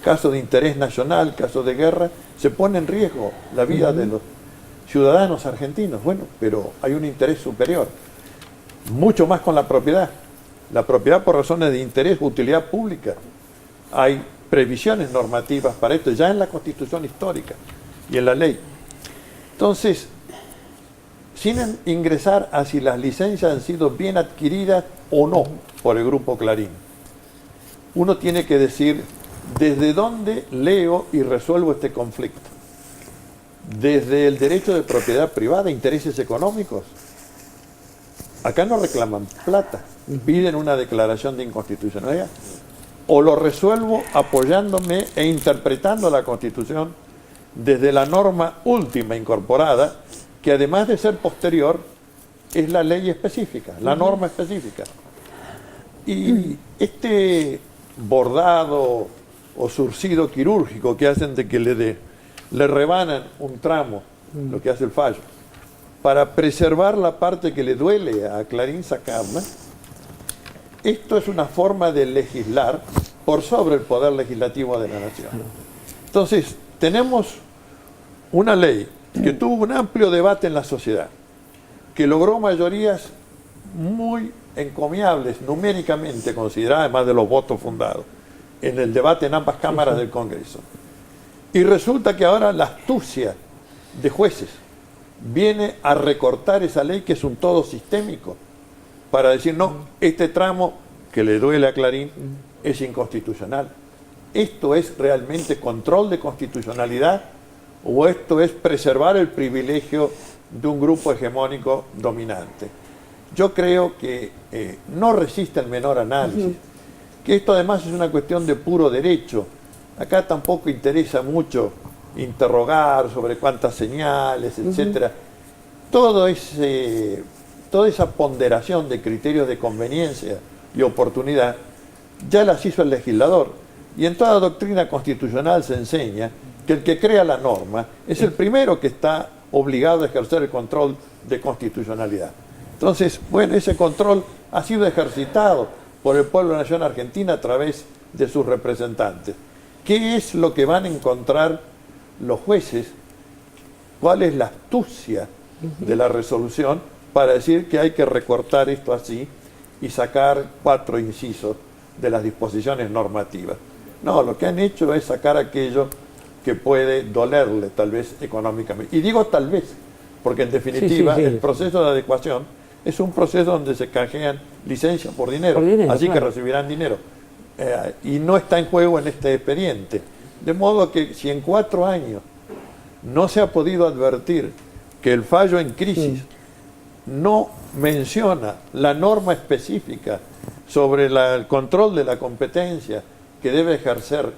Caso de interés nacional, caso de guerra, se pone en riesgo la vida de los ciudadanos argentinos. Bueno, pero hay un interés superior. Mucho más con la propiedad. La propiedad por razones de interés o utilidad pública. Hay previsiones normativas para esto, ya en la Constitución histórica y en la ley. Entonces, sin ingresar a si las licencias han sido bien adquiridas o no por el Grupo Clarín, uno tiene que decir desde dónde leo y resuelvo este conflicto. Desde el derecho de propiedad privada, intereses económicos. Acá no reclaman plata, piden una declaración de inconstitucionalidad. O lo resuelvo apoyándome e interpretando la Constitución desde la norma última incorporada, que además de ser posterior, es la ley específica, la norma específica. Y este bordado o surcido quirúrgico que hacen de que le rebanan un tramo, lo que hace el fallo, para preservar la parte que le duele a Clarín sacarla, esto es una forma de legislar por sobre el poder legislativo de la nación. Entonces, tenemos una ley que tuvo un amplio debate en la sociedad, que logró mayorías muy encomiables, numéricamente consideradas, además de los votos fundados, en el debate en ambas cámaras del Congreso. Y resulta que ahora la astucia de jueces viene a recortar esa ley, que es un todo sistémico, para decir, no, este tramo que le duele a Clarín es inconstitucional. ¿Esto es realmente control de constitucionalidad o esto es preservar el privilegio de un grupo hegemónico dominante? Yo creo que no resiste el menor análisis, que esto además es una cuestión de puro derecho. Acá tampoco interesa mucho interrogar sobre cuántas señales, etcétera. Toda esa ponderación de criterios de conveniencia y oportunidad ya las hizo el legislador. Y en toda doctrina constitucional se enseña que el que crea la norma es el primero que está obligado a ejercer el control de constitucionalidad. Entonces, bueno, ese control ha sido ejercitado por el pueblo de la nación argentina a través de sus representantes. ¿Qué es lo que van a encontrar los jueces? ¿Cuál es la astucia de la resolución para decir que hay que recortar esto así y sacar 4 incisos de las disposiciones normativas? No, lo que han hecho es sacar aquello que puede dolerle tal vez económicamente. Y digo tal vez, porque en definitiva el proceso de adecuación es un proceso donde se canjean licencias por dinero, así que recibirán dinero. Y no está en juego en este expediente. De modo que si en 4 años no se ha podido advertir que el fallo en crisis no menciona la norma específica sobre el control de la competencia que debe ejercer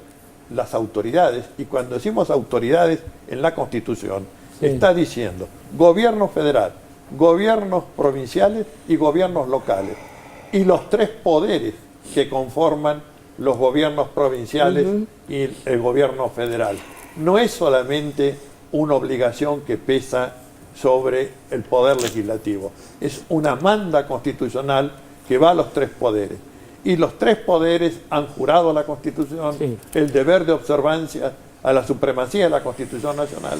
las autoridades, y cuando decimos autoridades en la Constitución, está diciendo gobierno federal, gobiernos provinciales y gobiernos locales, y los 3 poderes que conforman los gobiernos provinciales y el gobierno federal. No es solamente una obligación que pesa sobre el poder legislativo, es una manda constitucional que va a los 3 poderes. Y los 3 poderes han jurado a la Constitución el deber de observancia a la supremacía de la Constitución Nacional.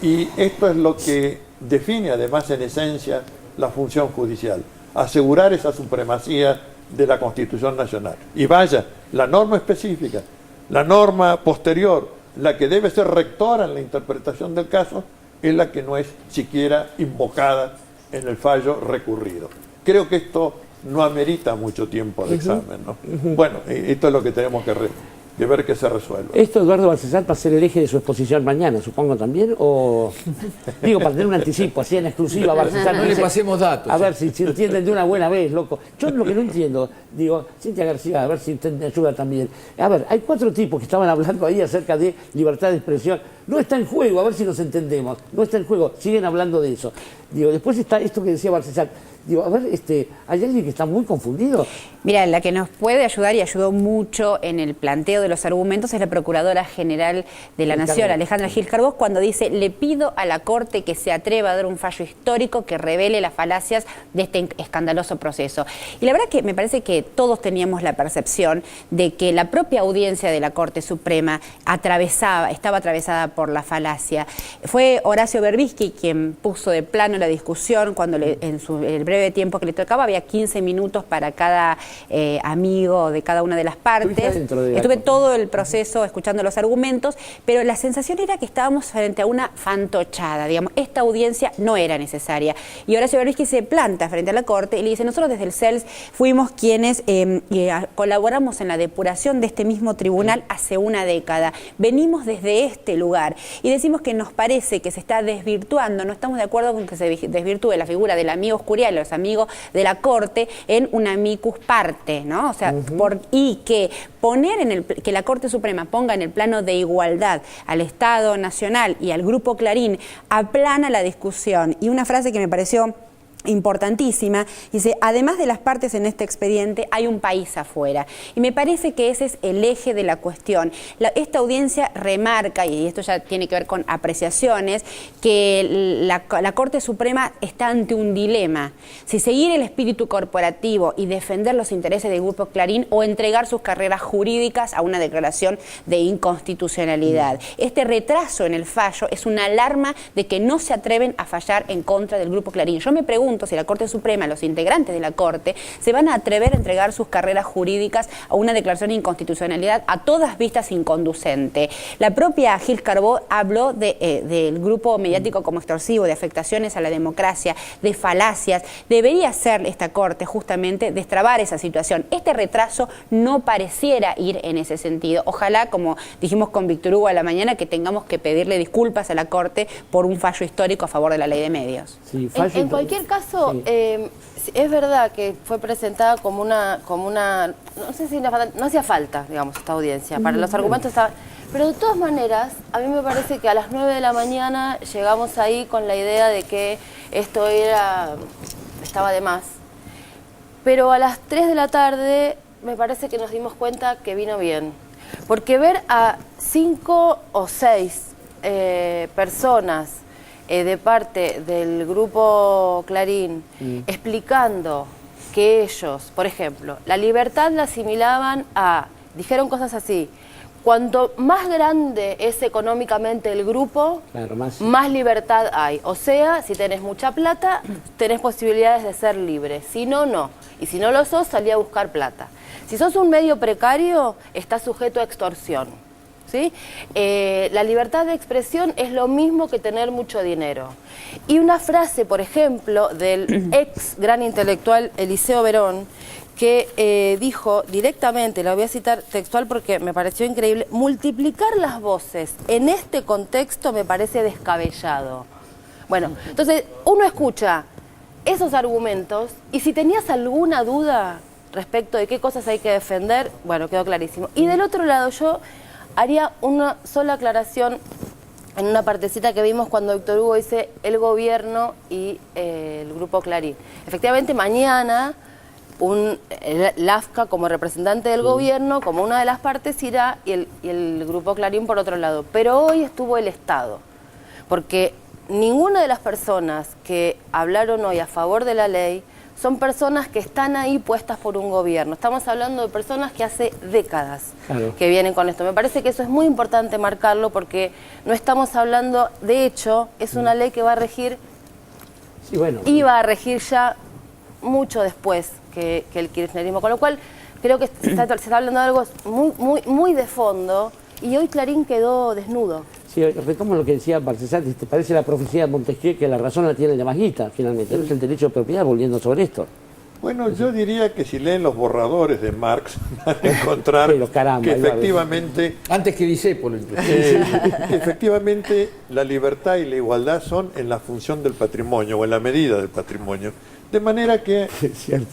Y esto es lo que define además en esencia la función judicial, asegurar esa supremacía de la Constitución Nacional. Y vaya, la norma específica, la norma posterior, la que debe ser rectora en la interpretación del caso, es la que no es siquiera invocada en el fallo recurrido. Creo que esto no amerita mucho tiempo de examen, ¿no? Bueno, esto es lo que tenemos que ver que se resuelva. ¿Esto, Eduardo Balcesar, va a ser el eje de su exposición mañana, supongo también? O digo, para tener un anticipo, así en exclusiva, Balcesar. No le pasemos datos. A ver si entienden de una buena vez, loco. Yo lo que no entiendo, digo, Cintia García, a ver si me ayuda también. A ver, hay 4 tipos que estaban hablando ahí acerca de libertad de expresión. No está en juego, a ver si nos entendemos. No está en juego, siguen hablando de eso. Digo, después está esto que decía Balcesar. Digo, a ver, hay alguien que está muy confundido. Mira, la que nos puede ayudar y ayudó mucho en el planteo de los argumentos es la Procuradora General de la Nación, Alejandra Gil Carbós, cuando dice: le pido a la Corte que se atreva a dar un fallo histórico que revele las falacias de este escandaloso proceso. Y la verdad que me parece que todos teníamos la percepción de que la propia audiencia de la Corte Suprema estaba atravesada por la falacia. Fue Horacio Berbisky quien puso de plano la discusión cuando en el breve tiempo que le tocaba, había 15 minutos para cada amigo de cada una de las partes. Estuve todo el proceso escuchando los argumentos, pero la sensación era que estábamos frente a una fantochada, digamos, esta audiencia no era necesaria. Y Horacio Berbisky se planta frente a la Corte y le dice: nosotros desde el CELS fuimos quienes colaboramos en la depuración de este mismo tribunal hace una década. Venimos desde este lugar y decimos que nos parece que se está desvirtuando, no estamos de acuerdo con que se desvirtúe la figura del amigo Escurial, los amigos de la Corte, en un amicus parte, ¿no? O sea, y que que la Corte Suprema ponga en el plano de igualdad al Estado Nacional y al Grupo Clarín aplana la discusión. Y una frase que me pareció importantísima, dice: además de las partes en este expediente hay un país afuera, y me parece que ese es el eje de la cuestión. Esta audiencia remarca, y esto ya tiene que ver con apreciaciones, que la Corte Suprema está ante un dilema: si seguir el espíritu corporativo y defender los intereses del Grupo Clarín o entregar sus carreras jurídicas a una declaración de inconstitucionalidad. Este retraso en el fallo es una alarma de que no se atreven a fallar en contra del Grupo Clarín. Yo me pregunto, puntos y la Corte Suprema, los integrantes de la Corte, se van a atrever a entregar sus carreras jurídicas a una declaración de inconstitucionalidad a todas vistas inconducente. La propia Gil Carbó habló del grupo mediático como extorsivo, de afectaciones a la democracia, de falacias. Debería ser esta Corte justamente destrabar esa situación. Este retraso no pareciera ir en ese sentido. Ojalá, como dijimos con Víctor Hugo a la mañana, que tengamos que pedirle disculpas a la Corte por un fallo histórico a favor de la ley de medios. Sí, en cualquier caso, sí. Es verdad que fue presentada como una no sé si no hacía falta, digamos, esta audiencia. Para los argumentos estaba... Pero de todas maneras, a mí me parece que a las 9 de la mañana llegamos ahí con la idea de que esto estaba de más. Pero a las 3 de la tarde me parece que nos dimos cuenta que vino bien. Porque ver a 5 o 6 personas de parte del grupo Clarín explicando que ellos, por ejemplo, la libertad la asimilaban dijeron cosas así: cuanto más grande es económicamente el grupo, claro, más libertad hay. O sea, si tenés mucha plata, tenés posibilidades de ser libre. Si no, no. Y si no lo sos, salí a buscar plata. Si sos un medio precario, estás sujeto a extorsión. ¿Sí? La libertad de expresión es lo mismo que tener mucho dinero. Y una frase, por ejemplo, del ex gran intelectual Eliseo Verón, que dijo directamente, la voy a citar textual porque me pareció increíble: multiplicar las voces en este contexto me parece descabellado. Bueno, entonces uno escucha esos argumentos y si tenías alguna duda respecto de qué cosas hay que defender, bueno, quedó clarísimo. Y del otro lado yo haría una sola aclaración en una partecita que vimos cuando Víctor Hugo dice el gobierno y el grupo Clarín. Efectivamente, mañana el AFCA como representante del gobierno, como una de las partes, irá y el grupo Clarín por otro lado. Pero hoy estuvo el Estado, porque ninguna de las personas que hablaron hoy a favor de la ley son personas que están ahí puestas por un gobierno. Estamos hablando de personas que hace décadas que vienen con esto. Me parece que eso es muy importante marcarlo porque no estamos hablando, de hecho, es una ley que va a regir, iba a regir ya mucho después que el kirchnerismo, con lo cual creo que se está hablando de algo muy de fondo y hoy Clarín quedó desnudo. Sí, retomo lo que decía Marcesati, te parece la profecía de Montesquieu que la razón la tiene el de Maguita, finalmente, es el derecho de propiedad, volviendo sobre esto. Bueno, yo diría que si leen los borradores de Marx van a encontrar que efectivamente... Antes que Discépolo, efectivamente la libertad y la igualdad son en la función del patrimonio o en la medida del patrimonio. De manera que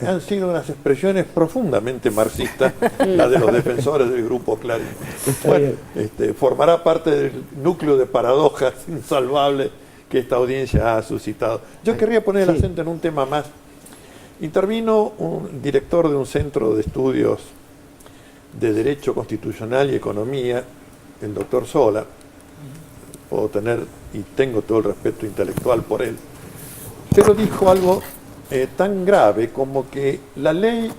han sido unas expresiones profundamente marxistas, la de los defensores del grupo Clarín. Bueno, formará parte del núcleo de paradojas insalvables que esta audiencia ha suscitado. Yo querría poner el acento en un tema más. Intervino un director de un centro de estudios de Derecho Constitucional y Economía, el doctor Sola. Puedo tener y tengo todo el respeto intelectual por él, pero dijo algo tan grave como que la ley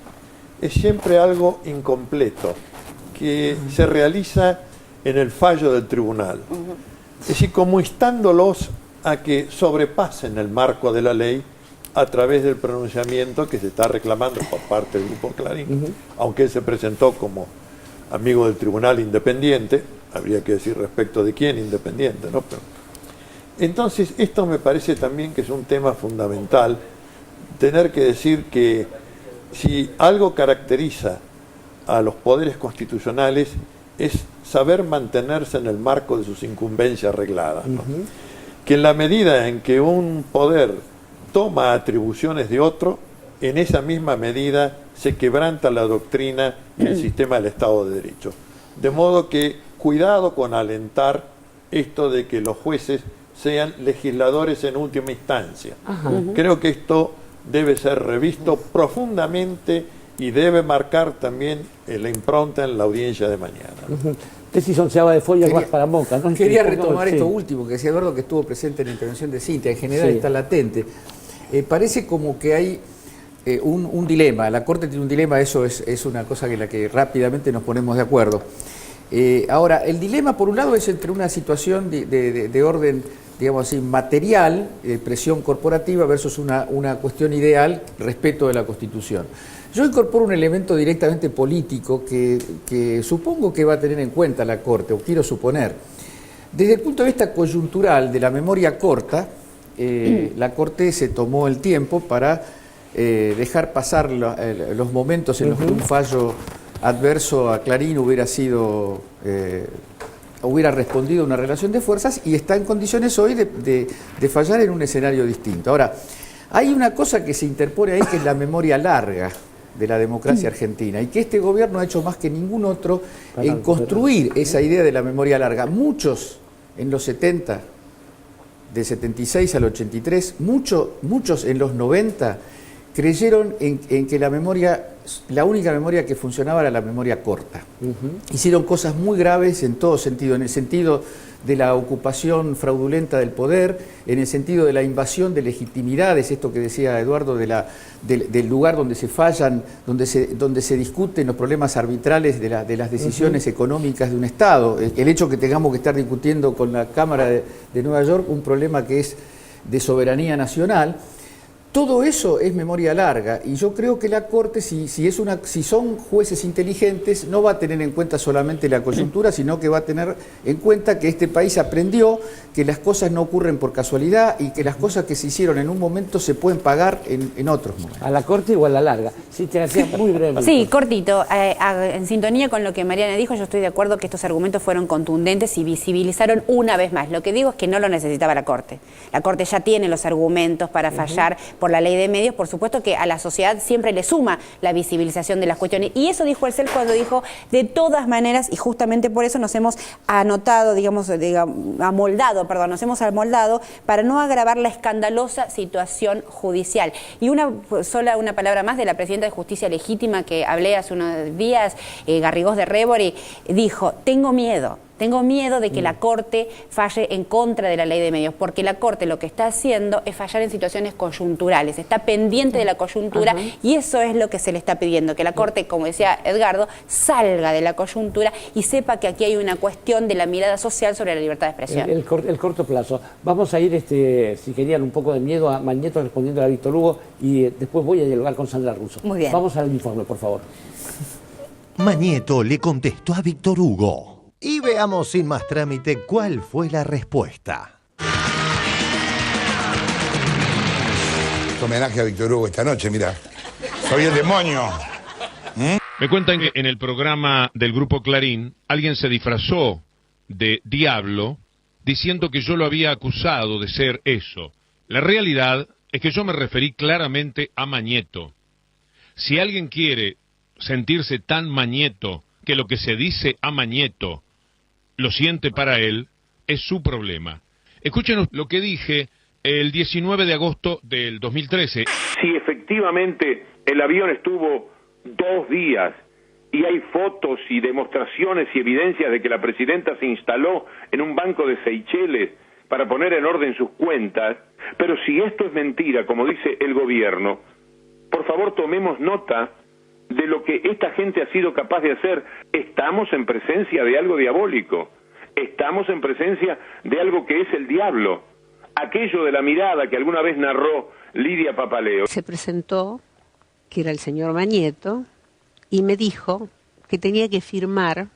es siempre algo incompleto, que se realiza en el fallo del tribunal. Es decir, como instándolos a que sobrepasen el marco de la ley a través del pronunciamiento que se está reclamando por parte del grupo Clarín, aunque él se presentó como amigo del tribunal independiente, habría que decir respecto de quién independiente, ¿no? Pero, entonces, esto me parece también que es un tema fundamental, tener que decir que si algo caracteriza a los poderes constitucionales es saber mantenerse en el marco de sus incumbencias regladas, ¿no? Que en la medida en que un poder toma atribuciones de otro, en esa misma medida se quebranta la doctrina y el sistema del Estado de Derecho. De modo que cuidado con alentar esto de que los jueces sean legisladores en última instancia. Creo que esto debe ser revisto profundamente y debe marcar también la impronta en la audiencia de mañana. Tesis onceava de Folla más para Moca, ¿no? Quería retomar esto último que decía Eduardo, que estuvo presente en la intervención de Cintia, en general está latente. Parece como que hay un dilema, la Corte tiene un dilema, eso es una cosa en la que rápidamente nos ponemos de acuerdo. Ahora, el dilema por un lado es entre una situación de orden digamos así, material, presión corporativa versus una cuestión ideal, respeto de la Constitución. Yo incorporo un elemento directamente político que supongo que va a tener en cuenta la Corte, o quiero suponer. Desde el punto de vista coyuntural de la memoria corta, la Corte se tomó el tiempo para dejar pasar los momentos en los que un fallo adverso a Clarín hubiera respondido a una relación de fuerzas, y está en condiciones hoy de fallar en un escenario distinto. Ahora, hay una cosa que se interpone ahí, que es la memoria larga de la democracia argentina, y que este gobierno ha hecho más que ningún otro en construir esa idea de la memoria larga. Muchos en los 70, del 76 al 83, muchos en los 90 creyeron en que la única memoria que funcionaba era la memoria corta. Hicieron cosas muy graves en todo sentido, en el sentido de la ocupación fraudulenta del poder, en el sentido de la invasión de legitimidades, esto que decía Eduardo, del lugar donde se fallan, donde se discuten los problemas arbitrales de las decisiones económicas de un Estado. El hecho que tengamos que estar discutiendo con la Cámara de Nueva York un problema que es de soberanía nacional. Todo eso es memoria larga, y yo creo que la Corte, si son jueces inteligentes, no va a tener en cuenta solamente la coyuntura, sino que va a tener en cuenta que este país aprendió que las cosas no ocurren por casualidad y que las cosas que se hicieron en un momento se pueden pagar en otros momentos. ¿A la corta o a la larga? Sí, te hacía muy breve. Sí, cortito. En sintonía con lo que Mariana dijo, yo estoy de acuerdo que estos argumentos fueron contundentes y visibilizaron una vez más. Lo que digo es que no lo necesitaba la Corte. La Corte ya tiene los argumentos para fallar por la ley de medios. Por supuesto que a la sociedad siempre le suma la visibilización de las cuestiones. Y eso dijo el CEL cuando dijo, de todas maneras, y justamente por eso nos hemos anotado, nos hemos amoldado para no agravar la escandalosa situación judicial. Y una palabra más de la Presidenta de Justicia Legítima que hablé hace unos días, Garrigós de Rébori, dijo, tengo miedo de que la Corte falle en contra de la ley de medios, porque la Corte lo que está haciendo es fallar en situaciones coyunturales, está pendiente de la coyuntura, y eso es lo que se le está pidiendo, que la Corte, como decía Edgardo, salga de la coyuntura y sepa que aquí hay una cuestión de la mirada social sobre la libertad de expresión. El corto plazo. Vamos a ir, si querían, un poco de miedo a Magneto respondiendo a Víctor Hugo, y después voy a dialogar con Sandra Russo. Muy bien. Vamos al informe, por favor. Magneto le contestó a Víctor Hugo. Y veamos sin más trámite cuál fue la respuesta. Homenaje a Víctor Hugo esta noche, mira. Soy el demonio. Me cuentan que en el programa del Grupo Clarín alguien se disfrazó de diablo diciendo que yo lo había acusado de ser eso. La realidad es que yo me referí claramente a Magneto. Si alguien quiere sentirse tan Magneto que lo que se dice a Magneto lo siente para él, es su problema. Escúchenos lo que dije el 19 de agosto del 2013. Si efectivamente el avión estuvo 2 días y hay fotos y demostraciones y evidencias de que la presidenta se instaló en un banco de Seychelles para poner en orden sus cuentas, pero si esto es mentira, como dice el gobierno, por favor tomemos nota de lo que esta gente ha sido capaz de hacer. Estamos en presencia de algo diabólico, estamos en presencia de algo que es el diablo, aquello de la mirada que alguna vez narró Lidia Papaleo. Se presentó, que era el señor Magneto, y me dijo que tenía que firmar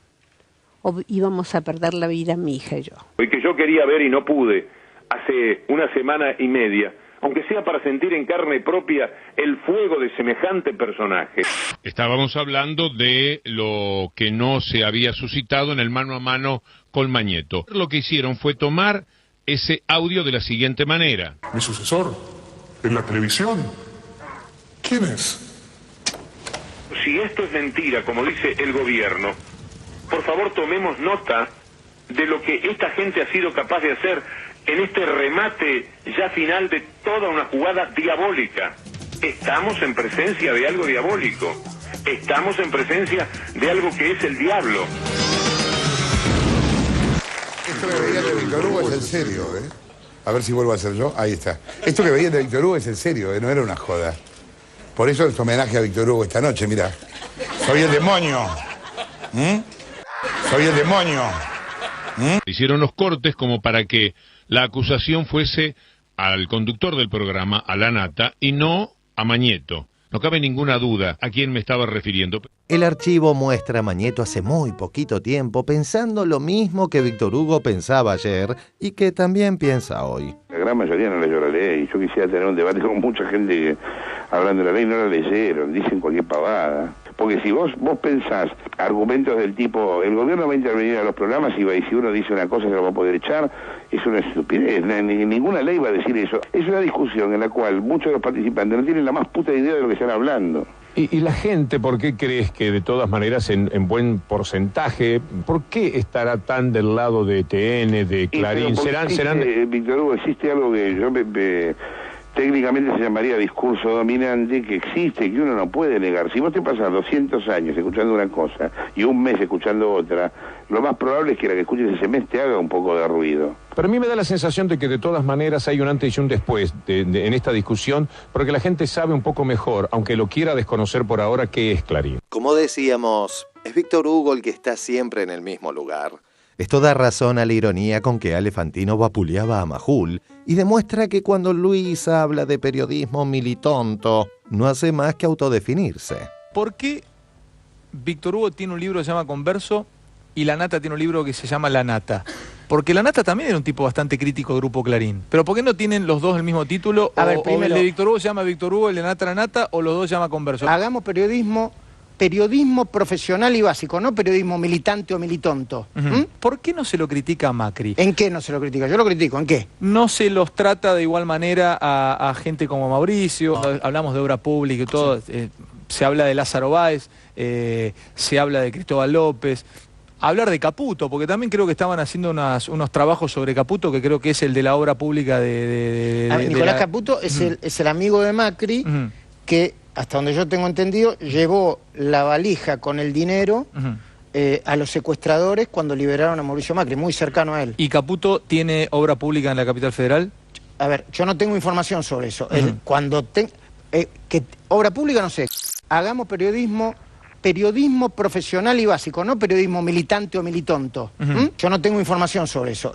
o íbamos a perder la vida mi hija y yo. Y que yo quería ver y no pude hace una semana y media, aunque sea para sentir en carne propia el fuego de semejante personaje. Estábamos hablando de lo que no se había suscitado en el mano a mano con Magneto. Lo que hicieron fue tomar ese audio de la siguiente manera. Mi sucesor, en la televisión. ¿Quién es? Si esto es mentira, como dice el gobierno, por favor tomemos nota de lo que esta gente ha sido capaz de hacer en este remate ya final de toda una jugada diabólica. Estamos en presencia de algo diabólico. Estamos en presencia de algo que es el diablo. Esto que veían de Víctor Hugo es el serio, ¿eh? A ver si vuelvo a ser yo. Ahí está. Esto que veían de Víctor Hugo es el serio, ¿eh? No era una joda. Por eso es homenaje a Víctor Hugo esta noche, mira. Soy el demonio. Soy el demonio. Hicieron los cortes como para que la acusación fuese al conductor del programa, a La Nata, y no a Mañeto. No cabe ninguna duda a quién me estaba refiriendo. El archivo muestra a Mañeto hace muy poquito tiempo pensando lo mismo que Víctor Hugo pensaba ayer y que también piensa hoy. La gran mayoría no leyó la ley. Yo quisiera tener un debate con mucha gente que, hablando de la ley, no la leyeron, dicen cualquier pavada. Porque si vos pensás argumentos del tipo, el gobierno va a intervenir a los programas y si uno dice una cosa se lo va a poder echar, es una estupidez. Ninguna ley va a decir eso. Es una discusión en la cual muchos de los participantes no tienen la más puta idea de lo que están hablando. ¿Y la gente, por qué crees que de todas maneras en buen porcentaje, por qué estará tan del lado de TN, de Clarín? Víctor Hugo, existe algo que yo técnicamente se llamaría discurso dominante, que existe, que uno no puede negar. Si vos te pasas 200 años escuchando una cosa y un mes escuchando otra, lo más probable es que la que escuches ese mes te haga un poco de ruido. Pero a mí me da la sensación de que de todas maneras hay un antes y un después en esta discusión, porque la gente sabe un poco mejor, aunque lo quiera desconocer por ahora, qué es Clarín. Como decíamos, es Víctor Hugo el que está siempre en el mismo lugar. Esto da razón a la ironía con que Ale Fantino vapuleaba a Majul y demuestra que cuando Luis habla de periodismo militonto, no hace más que autodefinirse. ¿Por qué Víctor Hugo tiene un libro que se llama Converso y La Nata tiene un libro que se llama La Nata? Porque La Nata también era un tipo bastante crítico del Grupo Clarín. ¿Pero por qué no tienen los dos el mismo título? O el de Víctor Hugo se llama Víctor Hugo, el de Nata La Nata, o los dos se llama Converso. Hagamos periodismo profesional y básico, no periodismo militante o militonto. ¿Por qué no se lo critica a Macri? ¿En qué no se lo critica? Yo lo critico, ¿en qué? No se los trata de igual manera a gente como Mauricio, hablamos de obra pública y todo, sí. Se habla de Lázaro Báez, se habla de Cristóbal López. Hablar de Caputo, porque también creo que estaban haciendo unos trabajos sobre Caputo, que creo que es el de la obra pública Nicolás Caputo es el amigo de Macri, que, hasta donde yo tengo entendido, llevó la valija con el dinero a los secuestradores cuando liberaron a Mauricio Macri, muy cercano a él. ¿Y Caputo tiene obra pública en la capital federal? A ver, yo no tengo información sobre eso. Obra pública no sé. Hagamos periodismo profesional y básico, no periodismo militante o militonto. Yo no tengo información sobre eso.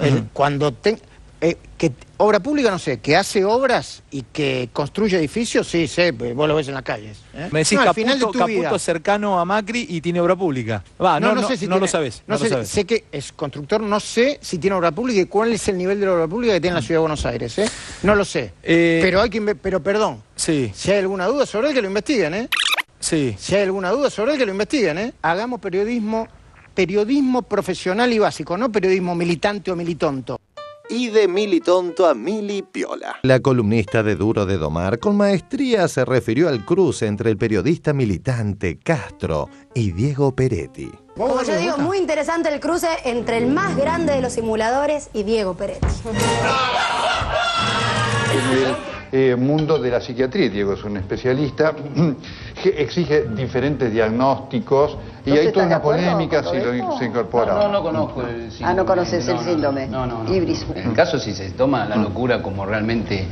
Obra pública no sé, que hace obras y que construye edificios, sí, sé, vos lo ves en las calles. Me decís Caputo es cercano a Macri y tiene obra pública. No sé si no lo sabés. Sé que es constructor, no sé si tiene obra pública y cuál es el nivel de la obra pública que tiene en la Ciudad de Buenos Aires, no lo sé. Pero perdón, si hay alguna duda sobre él, que lo investiguen, Sí. Si hay alguna duda sobre él, que lo investiguen, Hagamos periodismo profesional y básico, no periodismo militante o militonto. Y de militonto a milipiola. La columnista de Duro de Domar con maestría se refirió al cruce entre el periodista militante Castro y Diego Peretti. Como yo digo, muy interesante el cruce entre el más grande de los simuladores y Diego Peretti. Mundo de la psiquiatría, Diego es un especialista que exige diferentes diagnósticos y hay toda una polémica si se incorpora. No conozco el síndrome. No conoces el síndrome. No. En el caso si se toma la locura como realmente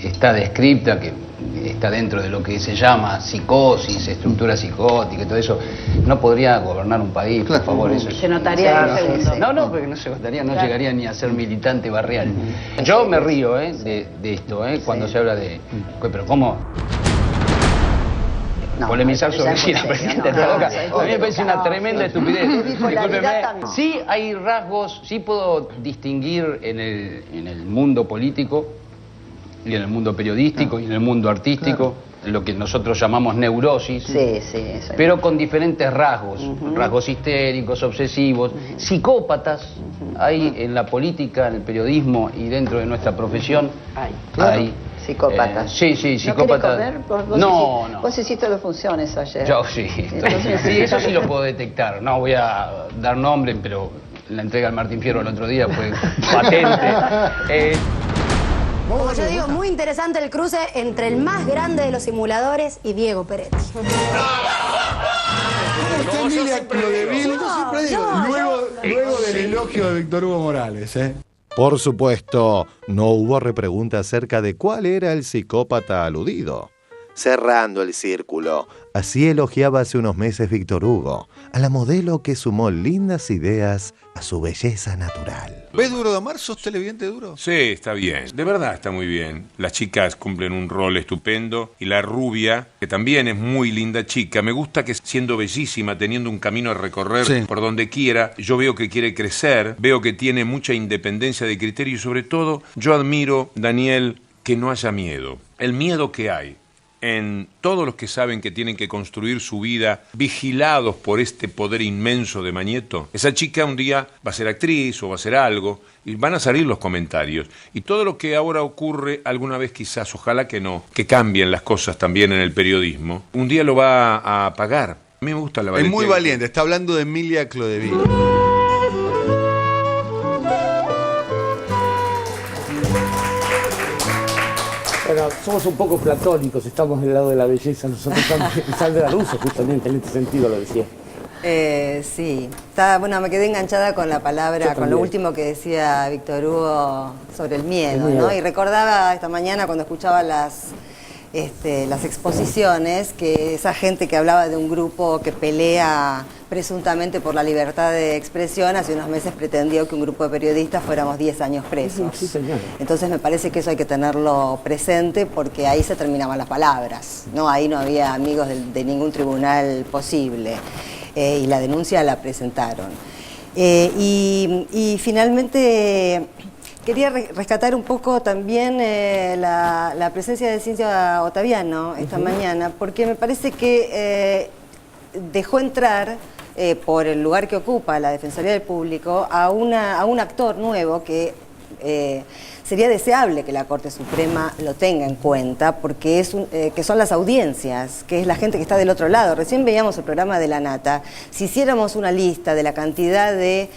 está descrita, que está dentro de lo que se llama psicosis, estructura psicótica y todo eso, no podría gobernar un país, por favor. Eso se notaría en el segundo. No, porque no se notaría, no llegaría ni a ser militante barrial. Yo me río de esto, cuando se habla de... Pero ¿cómo? Polemizar sobre si la presidenta está loca. A mí me parece una tremenda estupidez. Discúlpeme. Sí hay rasgos, sí puedo distinguir en el mundo político y en el mundo periodístico y en el mundo artístico, lo que nosotros llamamos neurosis, pero con diferentes rasgos, rasgos histéricos, obsesivos, psicópatas, hay en la política, en el periodismo y dentro de nuestra profesión, hay psicópatas. Sí, psicópatas. No. Vos hiciste dos funciones ayer. Yo sí. Sí, eso sí lo puedo detectar. No voy a dar nombre, pero la entrega al Martín Fierro el otro día fue patente. Como yo digo, muy interesante el cruce entre el más grande de los simuladores y Diego Peretti. Luego del elogio de Víctor Hugo Morales, Por supuesto, no hubo repregunta acerca de cuál era el psicópata aludido. cerrando el círculo. Así elogiaba hace unos meses Víctor Hugo a la modelo que sumó lindas ideas a su belleza natural. ¿Ves Duro de Omar? ¿Sos televidente Duro? Sí, está bien. De verdad está muy bien. Las chicas cumplen un rol estupendo. Y la rubia, que también es muy linda chica, me gusta que siendo bellísima, teniendo un camino a recorrer por donde quiera, yo veo que quiere crecer, veo que tiene mucha independencia de criterio y sobre todo, yo admiro, Daniel, que no haya miedo. El miedo que hay en todos los que saben que tienen que construir su vida vigilados por este poder inmenso de Mañeto. Esa chica un día va a ser actriz o va a ser algo y van a salir los comentarios. Y todo lo que ahora ocurre, alguna vez quizás, ojalá que no, que cambien las cosas también en el periodismo, un día lo va a pagar. A mí me gusta la valentía. Es muy valiente, está hablando de Emilia Clodevil. Bueno, somos un poco platónicos, estamos del lado de la belleza, nosotros estamos Sandra Russo justamente en este sentido lo decía. Sí, bueno, me quedé enganchada con la palabra, con lo último que decía Víctor Hugo sobre el miedo, ¿no? Y recordaba esta mañana cuando escuchaba las exposiciones, que esa gente que hablaba de un grupo que pelea presuntamente por la libertad de expresión, hace unos meses pretendió que un grupo de periodistas fuéramos 10 años presos. Sí, señor. Entonces me parece que eso hay que tenerlo presente porque ahí se terminaban las palabras, ¿no? Ahí no había amigos de ningún tribunal posible y la denuncia la presentaron. Y finalmente quería rescatar un poco también la presencia de Cintia Ottaviano esta mañana, porque me parece que dejó entrar, por el lugar que ocupa la Defensoría del Público, a un actor nuevo que sería deseable que la Corte Suprema lo tenga en cuenta, porque que son las audiencias, que es la gente que está del otro lado. Recién veíamos el programa de La Nata. Si hiciéramos una lista de la cantidad de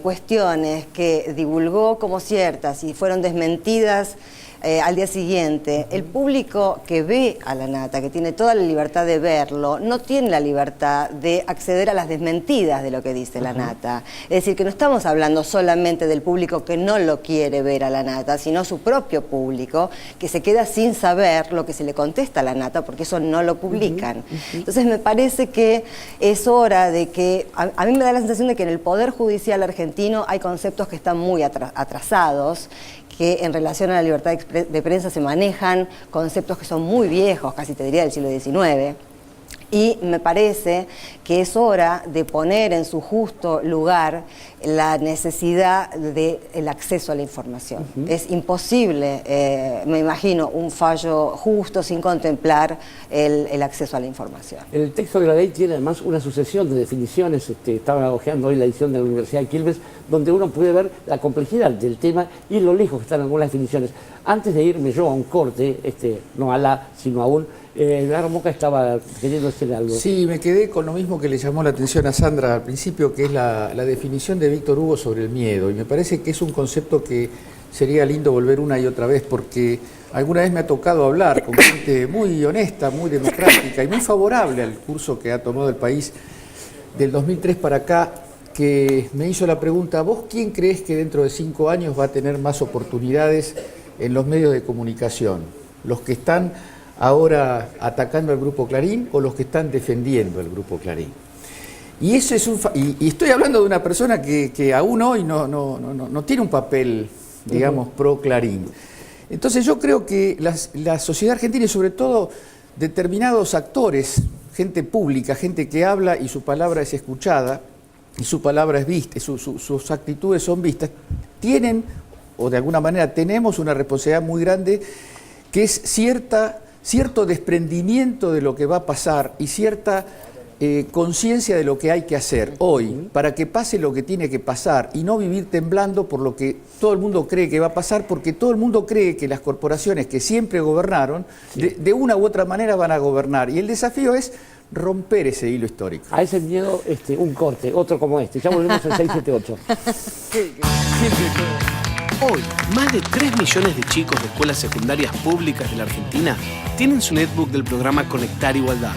cuestiones que divulgó como ciertas y fueron desmentidas al día siguiente, el público que ve a La Nata, que tiene toda la libertad de verlo, no tiene la libertad de acceder a las desmentidas de lo que dice La Nata. Es decir, que no estamos hablando solamente del público que no lo quiere ver a La Nata, sino su propio público, que se queda sin saber lo que se le contesta a La Nata, porque eso no lo publican. Entonces me parece que es hora de que, a mí me da la sensación de que en el Poder Judicial argentino hay conceptos que están muy atrasados, que en relación a la libertad de prensa se manejan conceptos que son muy viejos, casi te diría del siglo XIX, y me parece que es hora de poner en su justo lugar la necesidad del acceso a la información. Es imposible, me imagino, un fallo justo sin contemplar el acceso a la información. El texto de la ley tiene además una sucesión de definiciones, estaba hojeando hoy la edición de la Universidad de Quilmes, donde uno puede ver la complejidad del tema y lo lejos que están algunas definiciones. Antes de irme yo a un corte, no a la, sino a un, Garmoca estaba queriendo decir algo. Sí, me quedé con lo mismo que le llamó la atención a Sandra al principio, que es la definición de Víctor Hugo sobre el miedo. Y me parece que es un concepto que sería lindo volver una y otra vez, porque alguna vez me ha tocado hablar con gente muy honesta, muy democrática y muy favorable al curso que ha tomado el país del 2003 para acá, que me hizo la pregunta: ¿vos quién crees que dentro de 5 años va a tener más oportunidades en los medios de comunicación? ¿Los que están ahora atacando al Grupo Clarín o los que están defendiendo el Grupo Clarín? Y eso es y estoy hablando de una persona que aún hoy no tiene un papel, digamos, pro Clarín. Entonces yo creo que la sociedad argentina y sobre todo determinados actores, gente pública, gente que habla y su palabra es escuchada y su palabra es vista, sus actitudes son vistas, tienen, o de alguna manera tenemos una responsabilidad muy grande, que es cierto desprendimiento de lo que va a pasar y cierta conciencia de lo que hay que hacer hoy para que pase lo que tiene que pasar y no vivir temblando por lo que todo el mundo cree que va a pasar, porque todo el mundo cree que las corporaciones que siempre gobernaron de una u otra manera van a gobernar, y el desafío es romper ese hilo histórico. A ese miedo, un corte, otro como este. Ya volvemos al 678. Hoy, más de 3 millones de chicos de escuelas secundarias públicas de la Argentina tienen su netbook del programa Conectar Igualdad.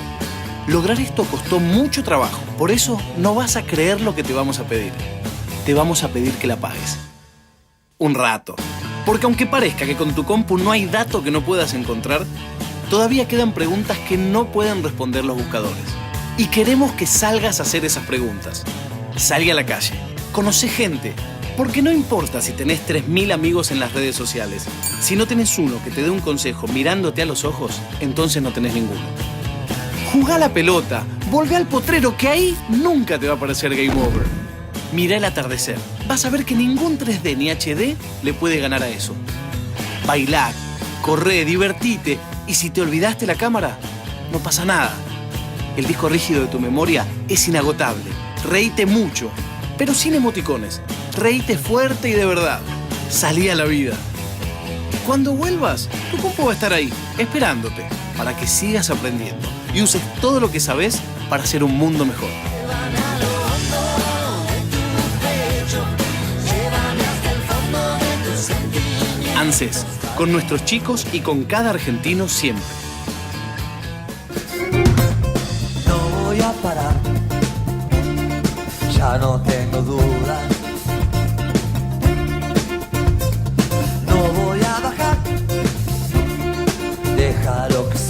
Lograr esto costó mucho trabajo, por eso no vas a creer lo que te vamos a pedir. Te vamos a pedir que la pagues. Un rato. Porque aunque parezca que con tu compu no hay dato que no puedas encontrar, todavía quedan preguntas que no pueden responder los buscadores. Y queremos que salgas a hacer esas preguntas. Salí a la calle, conoce gente, porque no importa si tenés 3.000 amigos en las redes sociales. Si no tenés uno que te dé un consejo mirándote a los ojos, entonces no tenés ninguno. Jugá la pelota, volvé al potrero, que ahí nunca te va a parecer game over. Mirá el atardecer, vas a ver que ningún 3D ni HD le puede ganar a eso. Bailá, corré, divertite, y si te olvidaste la cámara, no pasa nada. El disco rígido de tu memoria es inagotable. Reíte mucho, pero sin emoticones. Reíte fuerte y de verdad. Salí a la vida. Cuando vuelvas, tu compu va a estar ahí, esperándote, para que sigas aprendiendo y uses todo lo que sabes para hacer un mundo mejor. ANSES, con nuestros chicos y con cada argentino siempre. No voy a parar, ya no tengo duda. No voy a bajar, déjalo que